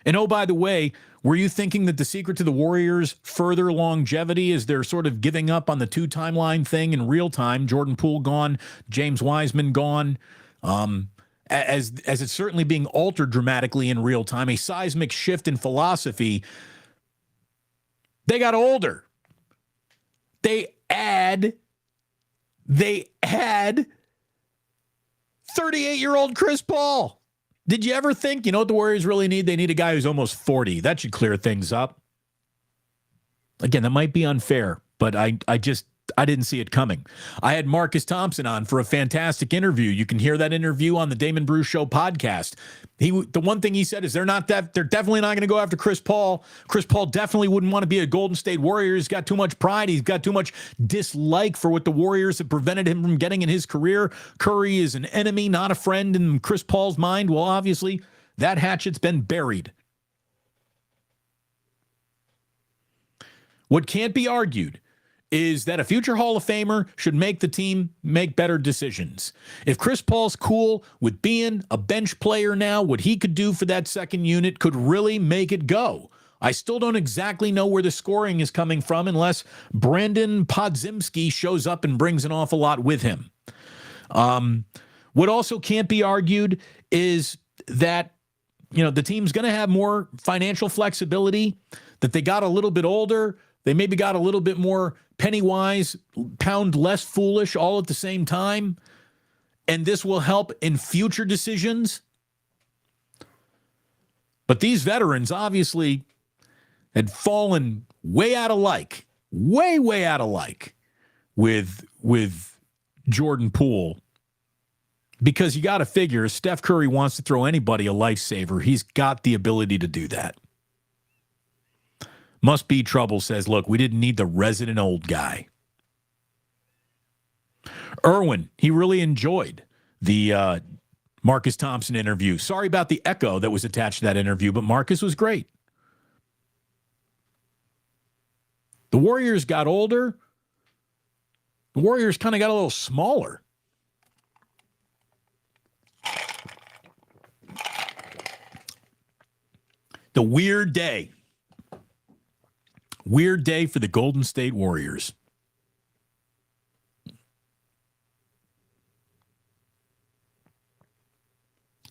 And oh, by the way, were you thinking that the secret to the Warriors' further longevity is they're sort of giving up on the two timeline thing in real time? Jordan Poole gone, James Wiseman gone. As it's certainly being altered dramatically in real time, a seismic shift in philosophy. They got older. They had 38-year-old Chris Paul. Did you ever think, what the Warriors really need? They need a guy who's almost 40. That should clear things up. Again, that might be unfair, but I didn't see it coming. I had Marcus Thompson on for a fantastic interview. You can hear that interview on the Damon Bruce Show podcast. The one thing he said is they're definitely not going to go after Chris Paul. Chris Paul definitely wouldn't want to be a Golden State Warrior. He's got too much pride. He's got too much dislike for what the Warriors have prevented him from getting in his career. Curry is an enemy, not a friend in Chris Paul's mind. Well, obviously, that hatchet's been buried. What can't be argued is that a future Hall of Famer should make the team make better decisions. If Chris Paul's cool with being a bench player now, what he could do for that second unit could really make it go. I still don't exactly know where the scoring is coming from unless Brandon Podziemski shows up and brings an awful lot with him. What also can't be argued is that, the team's going to have more financial flexibility, that they got a little bit older. They maybe got a little bit more penny wise, pound less foolish all at the same time. And this will help in future decisions. But these veterans obviously had fallen way out of like, way out of like with Jordan Poole. Because you got to figure, if Steph Curry wants to throw anybody a lifesaver, he's got the ability to do that. Must Be Trouble says, look, we didn't need the resident old guy. Irwin, he really enjoyed the Marcus Thompson interview. Sorry about the echo that was attached to that interview, but Marcus was great. The Warriors got older. The Warriors kind of got a little smaller. The weird day. Weird day for the Golden State Warriors.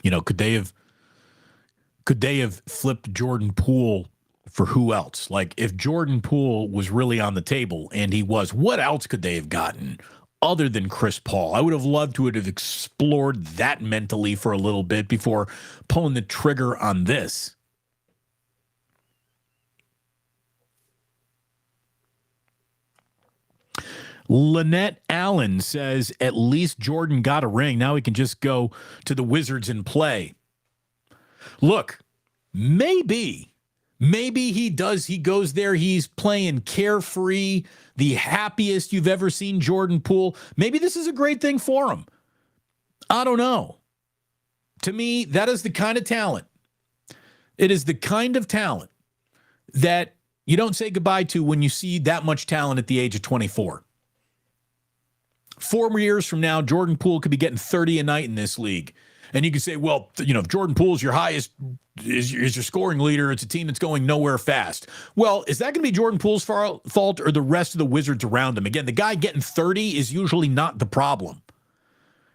Could they have flipped Jordan Poole for who else? Like, if Jordan Poole was really on the table, and he was, what else could they have gotten other than Chris Paul? I would have loved to have explored that mentally for a little bit before pulling the trigger on this. Lynette Allen says, at least Jordan got a ring. Now he can just go to the Wizards and play. Look, maybe he does. He goes there. He's playing carefree, the happiest you've ever seen Jordan Poole. Maybe this is a great thing for him. I don't know. To me, that is the kind of talent. It is the kind of talent that you don't say goodbye to when you see that much talent at the age of 24. 4 years from now, Jordan Poole could be getting 30 a night in this league. And you can say, well, if Jordan Poole's your highest, is your scoring leader, it's a team that's going nowhere fast. Well, is that going to be Jordan Poole's fault or the rest of the Wizards around him? Again, the guy getting 30 is usually not the problem.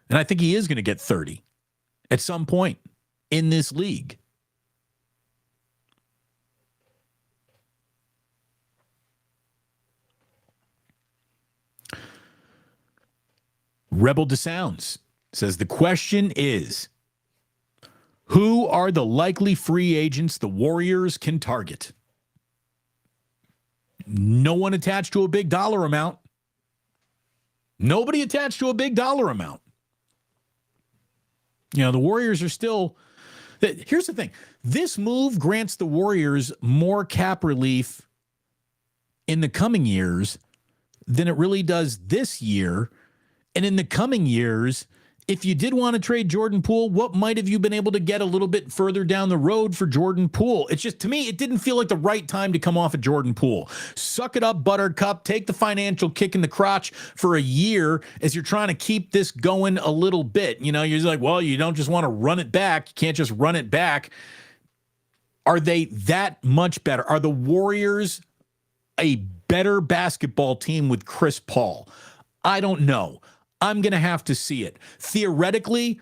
And I think he is going to get 30 at some point in this league. Rebel DeSounds says, the question is, who are the likely free agents the Warriors can target? No one attached to a big dollar amount. Nobody attached to a big dollar amount. The Warriors are still... Here's the thing. This move grants the Warriors more cap relief in the coming years than it really does this year. And in the coming years, if you did want to trade Jordan Poole, what might have you been able to get a little bit further down the road for Jordan Poole? It's just, to me, it didn't feel like the right time to come off of Jordan Poole. Suck it up, Buttercup. Take the financial kick in the crotch for a year as you're trying to keep this going a little bit. You're like, well, you don't just want to run it back. You can't just run it back. Are they that much better? Are the Warriors a better basketball team with Chris Paul? I don't know. I'm going to have to see it. Theoretically,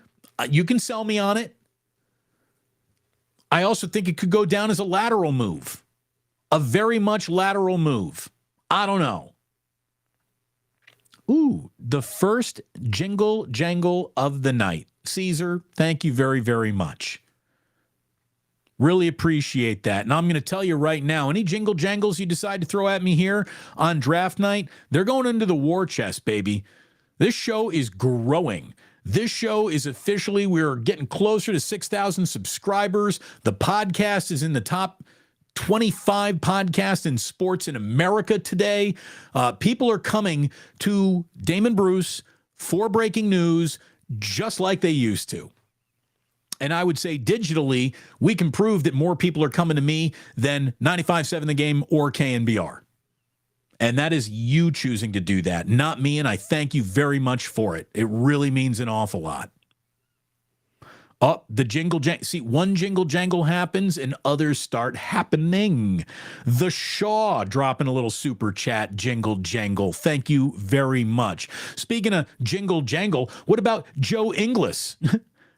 you can sell me on it. I also think it could go down as a lateral move, a very much lateral move. I don't know. Ooh, the first jingle jangle of the night. Caesar, thank you very, very much. Really appreciate that. And I'm going to tell you right now, any jingle jangles you decide to throw at me here on draft night, they're going into the war chest, baby. This show is growing. This show is officially, we're getting closer to 6,000 subscribers. The podcast is in the top 25 podcasts in sports in America today. People are coming to Damon Bruce for breaking news just like they used to. And I would say digitally, we can prove that more people are coming to me than 95.7 The Game or KNBR. And that is you choosing to do that, not me. And I thank you very much for it. It really means an awful lot. Oh, the jingle jangle. See, one jingle jangle happens and others start happening. The Shaw dropping a little super chat jingle jangle. Thank you very much. Speaking of jingle jangle, what about Joe Inglis?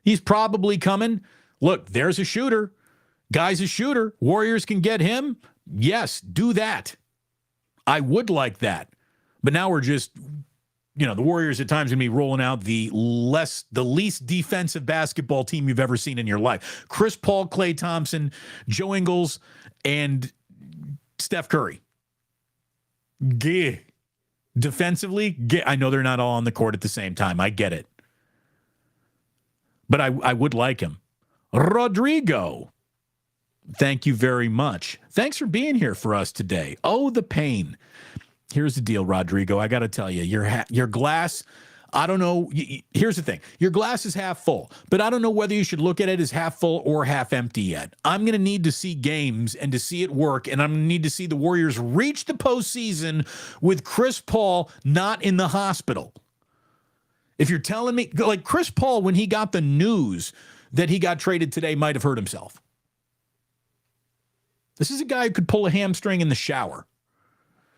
He's probably coming. Look, there's a shooter. Guy's a shooter. Warriors can get him. Yes, do that. I would like that. But now we're just, the Warriors at times going to be rolling out the least defensive basketball team you've ever seen in your life. Chris Paul, Klay Thompson, Joe Ingles, and Steph Curry. Defensively, I know they're not all on the court at the same time. I get it. But I would like him. Rodrigo. Thank you very much. Thanks for being here for us today. Oh, the pain. Here's the deal, Rodrigo. I got to tell you, your glass, I don't know. Here's the thing. Your glass is half full, but I don't know whether you should look at it as half full or half empty yet. I'm going to need to see games and to see it work, and I'm going to need to see the Warriors reach the postseason with Chris Paul not in the hospital. If you're telling me, like Chris Paul, when he got the news that he got traded today, might have hurt himself. This is a guy who could pull a hamstring in the shower.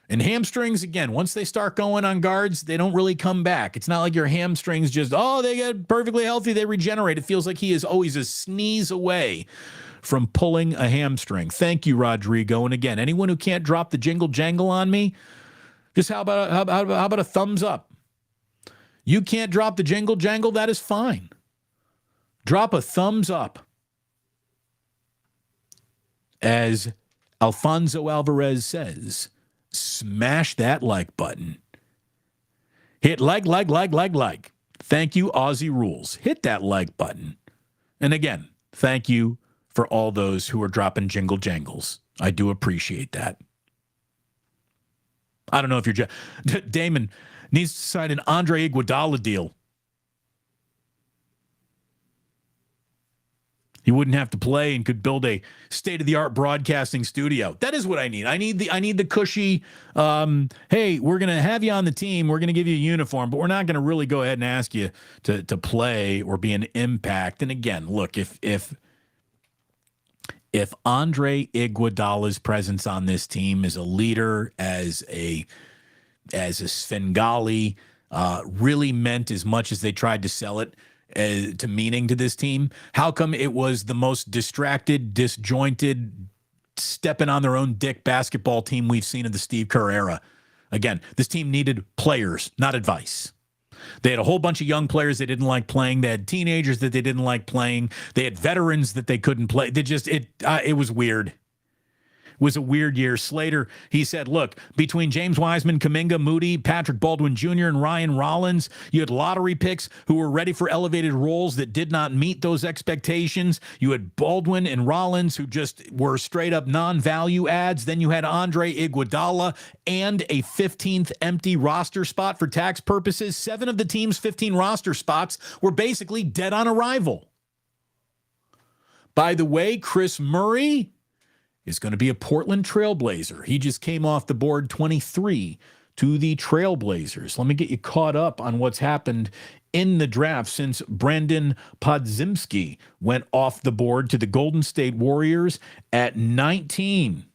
And hamstrings, again, once they start going on guards, they don't really come back. It's not like your hamstrings just, they get perfectly healthy, they regenerate. It feels like he is always a sneeze away from pulling a hamstring. Thank you, Rodrigo. And again, anyone who can't drop the jingle jangle on me, just how about a thumbs up? You can't drop the jingle jangle, that is fine. Drop a thumbs up. As Alfonso Alvarez says, smash that like button. Hit like. Thank you, Aussie Rules. Hit that like button. And again, thank you for all those who are dropping jingle jangles. I do appreciate that. I don't know if you're... Damon needs to sign an Andre Iguodala deal. He wouldn't have to play and could build a state-of-the-art broadcasting studio. That is what I need. I need the cushy, hey, we're going to have you on the team. We're going to give you a uniform, but we're not going to really go ahead and ask you to play or be an impact. And again, look, if Andre Iguodala's presence on this team as a leader, as a Svengali, really meant as much as they tried to sell it to meaning to this team, how come it was the most distracted, disjointed, stepping on their own dick basketball team we've seen in the Steve Kerr era? Again, this team needed players, not advice. They had a whole bunch of young players they didn't like playing. They had teenagers that they didn't like playing. They had veterans that they couldn't play. It was weird. Was a weird year. Slater, he said, look, between James Wiseman, Kuminga, Moody, Patrick Baldwin Jr., and Ryan Rollins, you had lottery picks who were ready for elevated roles that did not meet those expectations. You had Baldwin and Rollins who just were straight up non-value adds. Then you had Andre Iguodala and a 15th empty roster spot for tax purposes. 7 of the team's 15 roster spots were basically dead on arrival. By the way, Chris Murray is going to be a Portland Trailblazer. He just came off the board 23 to the Trailblazers. Let me get you caught up on what's happened in the draft since Brandon Podziemski went off the board to the Golden State Warriors at 19.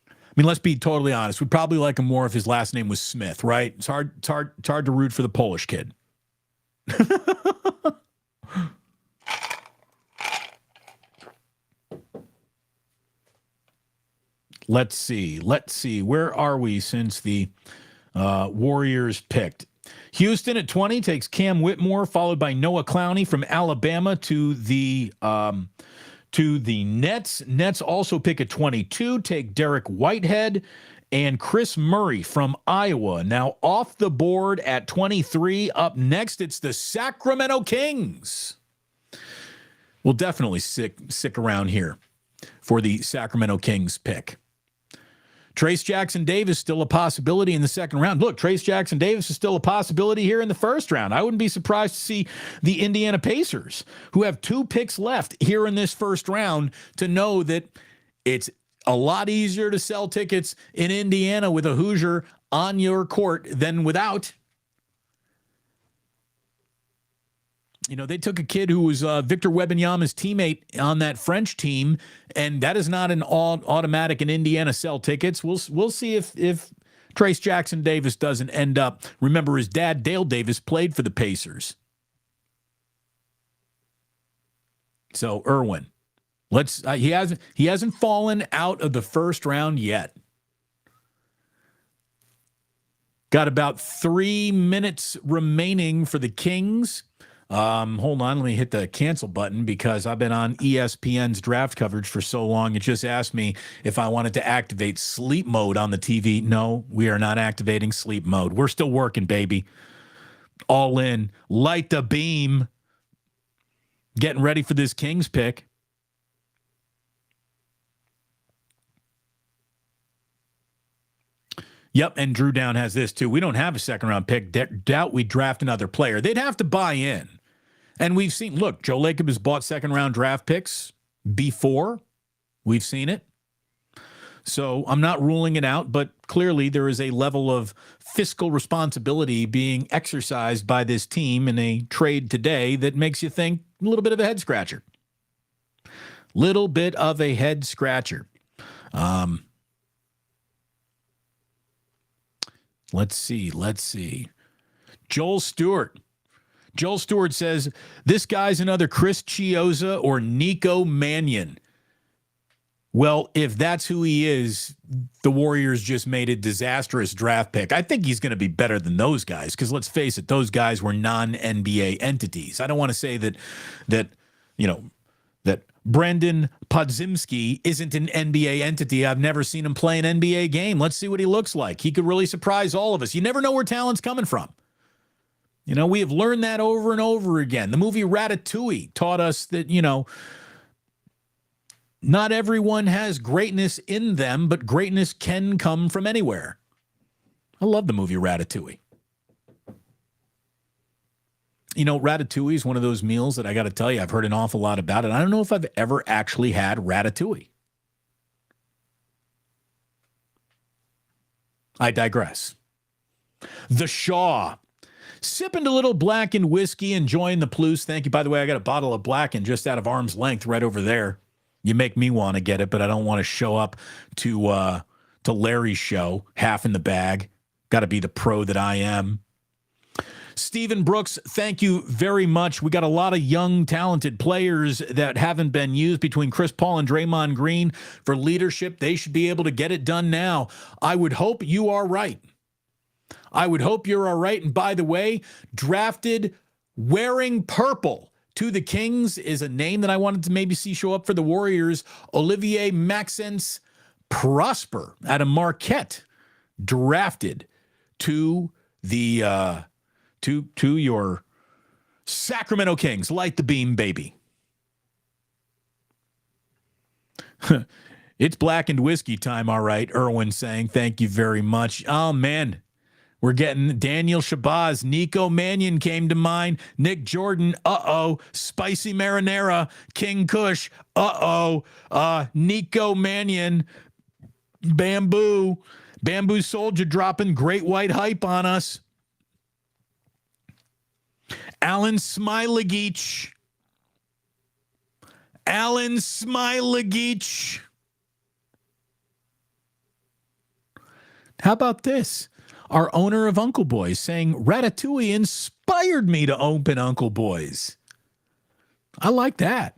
I mean, let's be totally honest. We'd probably like him more if his last name was Smith, right? It's hard to root for the Polish kid. Let's see. Where are we since the Warriors picked? Houston at 20 takes Cam Whitmore, followed by Noah Clowney from Alabama to the Nets. Nets also pick at 22, take Derek Whitehead and Chris Murray from Iowa. Now off the board at 23. Up next, it's the Sacramento Kings. We'll definitely stick around here for the Sacramento Kings pick. Trace Jackson Davis still a possibility in the second round. Look, Trace Jackson Davis is still a possibility here in the first round. I wouldn't be surprised to see the Indiana Pacers, who have 2 picks left here in this first round, to know that it's A lot easier to sell tickets in Indiana with a Hoosier on your court than without. You know, they took a kid who was Victor Wembanyama's teammate on that French team, and that is not an automatic in Indiana sell tickets. We'll see if Trace Jackson Davis doesn't end up. Remember, his dad, Dale Davis, played for the Pacers. So, Irwin, he hasn't fallen out of the first round yet. Got about 3 minutes remaining for the Kings. Hold on, let me hit the cancel button because I've been on ESPN's draft coverage for so long. It just asked me if I wanted to activate sleep mode on the TV. No, we are not activating sleep mode. We're still working, baby. All in. Light the beam. Getting ready for this Kings pick. Yep, and Drew Down has this too. We don't have a second-round pick. Doubt we draft another player. They'd have to buy in. And we've seen, look, Joe Lacob has bought second-round draft picks before. We've seen it. So I'm not ruling it out, but clearly there is a level of fiscal responsibility being exercised by this team in a trade today that makes you think a little bit of a head-scratcher. Little bit of a head-scratcher. Let's see. Joel Stewart says, this guy's another Chris Chiozza or Nico Mannion. Well, if that's who he is, the Warriors just made a disastrous draft pick. I think he's going to be better than those guys because let's face it, those guys were non-NBA entities. I don't want to say that Brendan Podziemski isn't an NBA entity. I've never seen him play an NBA game. Let's see what he looks like. He could really surprise all of us. You never know where talent's coming from. You know, we have learned that over and over again. The movie Ratatouille taught us that, not everyone has greatness in them, but greatness can come from anywhere. I love the movie Ratatouille. Ratatouille is one of those meals that I got to tell you, I've heard an awful lot about it. I don't know if I've ever actually had ratatouille. I digress. The Shaw. Sipping a little blackened whiskey, enjoying the Palouse. Thank you. By the way, I got a bottle of blackened just out of arm's length right over there. You make me want to get it, but I don't want to show up to Larry's show, half in the bag. Got to be the pro that I am. Stephen Brooks, thank you very much. We got a lot of young, talented players that haven't been used between Chris Paul and Draymond Green for leadership. They should be able to get it done now. I would hope you are right. I would hope you're all right. And by the way, drafted wearing purple to the Kings is a name that I wanted to maybe see show up for the Warriors. Olivier Maxence Prosper out of Marquette, drafted to the to your Sacramento Kings. Light the beam, baby. It's blackened whiskey time, all right. Irwin saying thank you very much. Oh, man. We're getting Daniel Shabazz. Nico Mannion came to mind. Nick Jordan. Uh-oh. Spicy Marinara. King Kush. Uh-oh. Nico Mannion. Bamboo Soldier dropping great white hype on us. Alan Smailagic. How about this? Our owner of Uncle Boys saying, Ratatouille inspired me to open Uncle Boys. I like that.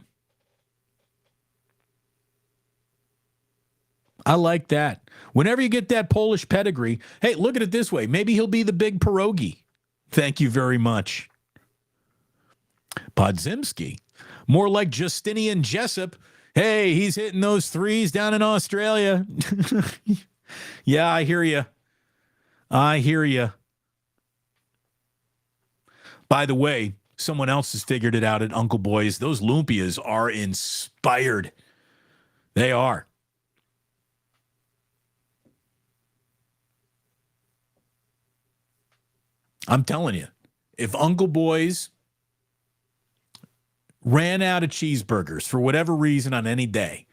Whenever you get that Polish pedigree, hey, look at it this way. Maybe he'll be the big pierogi. Thank you very much. Podziemski, more like Justinian Jessup. Hey, he's hitting those threes down in Australia. Yeah, I hear you. By the way, someone else has figured it out at Uncle Boys. Those lumpias are inspired. They are. I'm telling you, if Uncle Boys ran out of cheeseburgers for whatever reason on any day,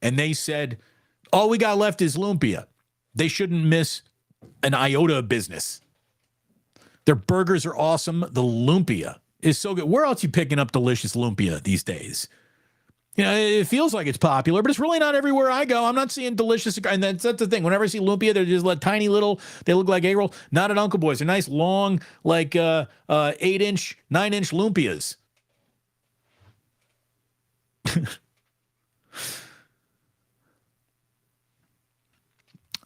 and they said, All we got left is lumpia. They shouldn't miss an iota of business. Their burgers are awesome. The lumpia is so good. Where else are you picking up delicious lumpia these days? It feels like it's popular, but it's really not everywhere I go. I'm not seeing delicious. And that's the thing. Whenever I see lumpia, they're just like tiny little, they look like egg roll. Not at Uncle Boy's. They're nice, long, like 8-inch, 9-inch lumpias.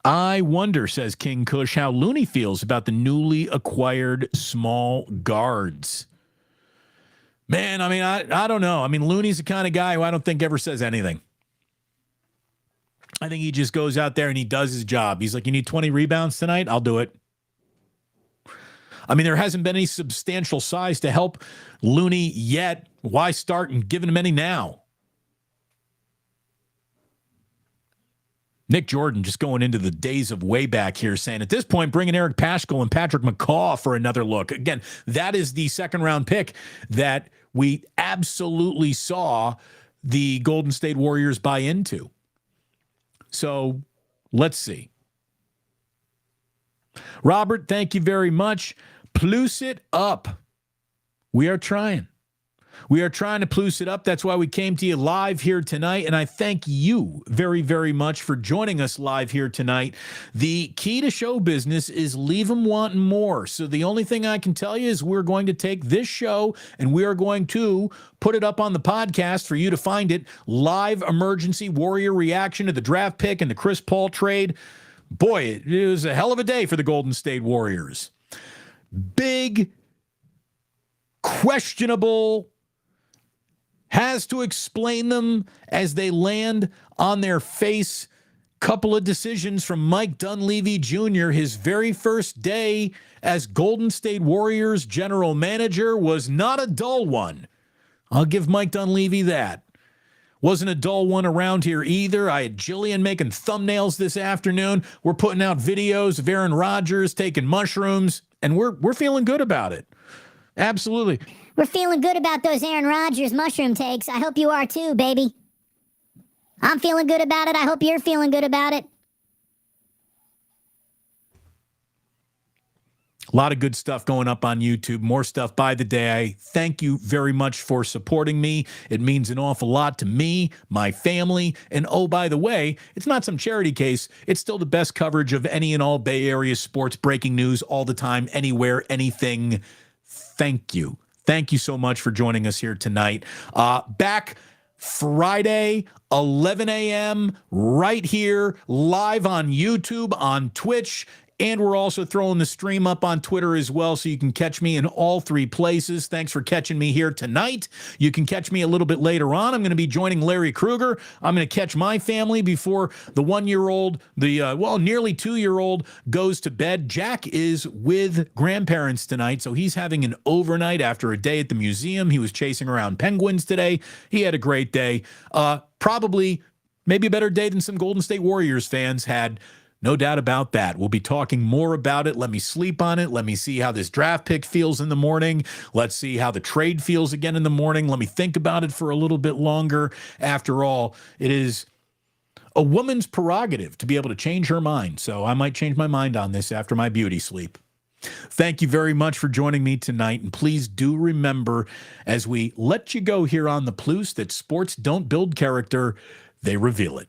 I wonder, says King Kush, how Looney feels about the newly acquired small guards. Man, I mean, I don't know. I mean, Looney's the kind of guy who I don't think ever says anything. I think he just goes out there and he does his job. He's like, you need 20 rebounds tonight? I'll do it. I mean, there hasn't been any substantial size to help Looney yet. Why start and giving him any now? Nick Jordan just going into the days of way back here saying, at this point, bring in Eric Paschal and Patrick McCaw for another look. Again, that is the second-round pick that we absolutely saw the Golden State Warriors buy into. So let's see. Robert, thank you very much. Plus it up. We are trying. We are trying to plus it up. That's why we came to you live here tonight, and I thank you very, very much for joining us live here tonight. The key to show business is leave them wanting more. So the only thing I can tell you is we're going to take this show, and we are going to put it up on the podcast for you to find it. Live emergency Warrior reaction to the draft pick and the Chris Paul trade. Boy, it was a hell of a day for the Golden State Warriors. Big, questionable, has to explain them as they land on their face. Couple of decisions from Mike Dunleavy Jr. His very first day as Golden State Warriors general manager was not a dull one. I'll give Mike Dunleavy that. Wasn't a dull one around here either. I had Jillian making thumbnails this afternoon. We're putting out videos of Aaron Rodgers taking mushrooms, and we're feeling good about it. Absolutely.
We're feeling good about those Aaron Rodgers mushroom takes. I hope you are too, baby. I'm feeling good about it. I hope you're feeling good about it.
A lot of good stuff going up on YouTube. More stuff by the day. Thank you very much for supporting me. It means an awful lot to me, my family, and oh, by the way, it's not some charity case. It's still the best coverage of any and all Bay Area sports, breaking news all the time, anywhere, anything. Thank you. Thank you so much for joining us here tonight. Back Friday, 11 a.m., right here, live on YouTube, on Twitch, and we're also throwing the stream up on Twitter as well, so you can catch me in all three places. Thanks for catching me here tonight. You can catch me a little bit later on. I'm going to be joining Larry Krueger. I'm going to catch my family before the one-year-old, nearly two-year-old goes to bed. Jack is with grandparents tonight, so he's having an overnight after a day at the museum. He was chasing around penguins today. He had a great day. Probably maybe a better day than some Golden State Warriors fans had. No doubt about that. We'll be talking more about it. Let me sleep on it. Let me see how this draft pick feels in the morning. Let's see how the trade feels again in the morning. Let me think about it for a little bit longer. After all, it is a woman's prerogative to be able to change her mind. So I might change my mind on this after my beauty sleep. Thank you very much for joining me tonight. And please do remember, as we let you go here on the Plus, that sports don't build character, they reveal it.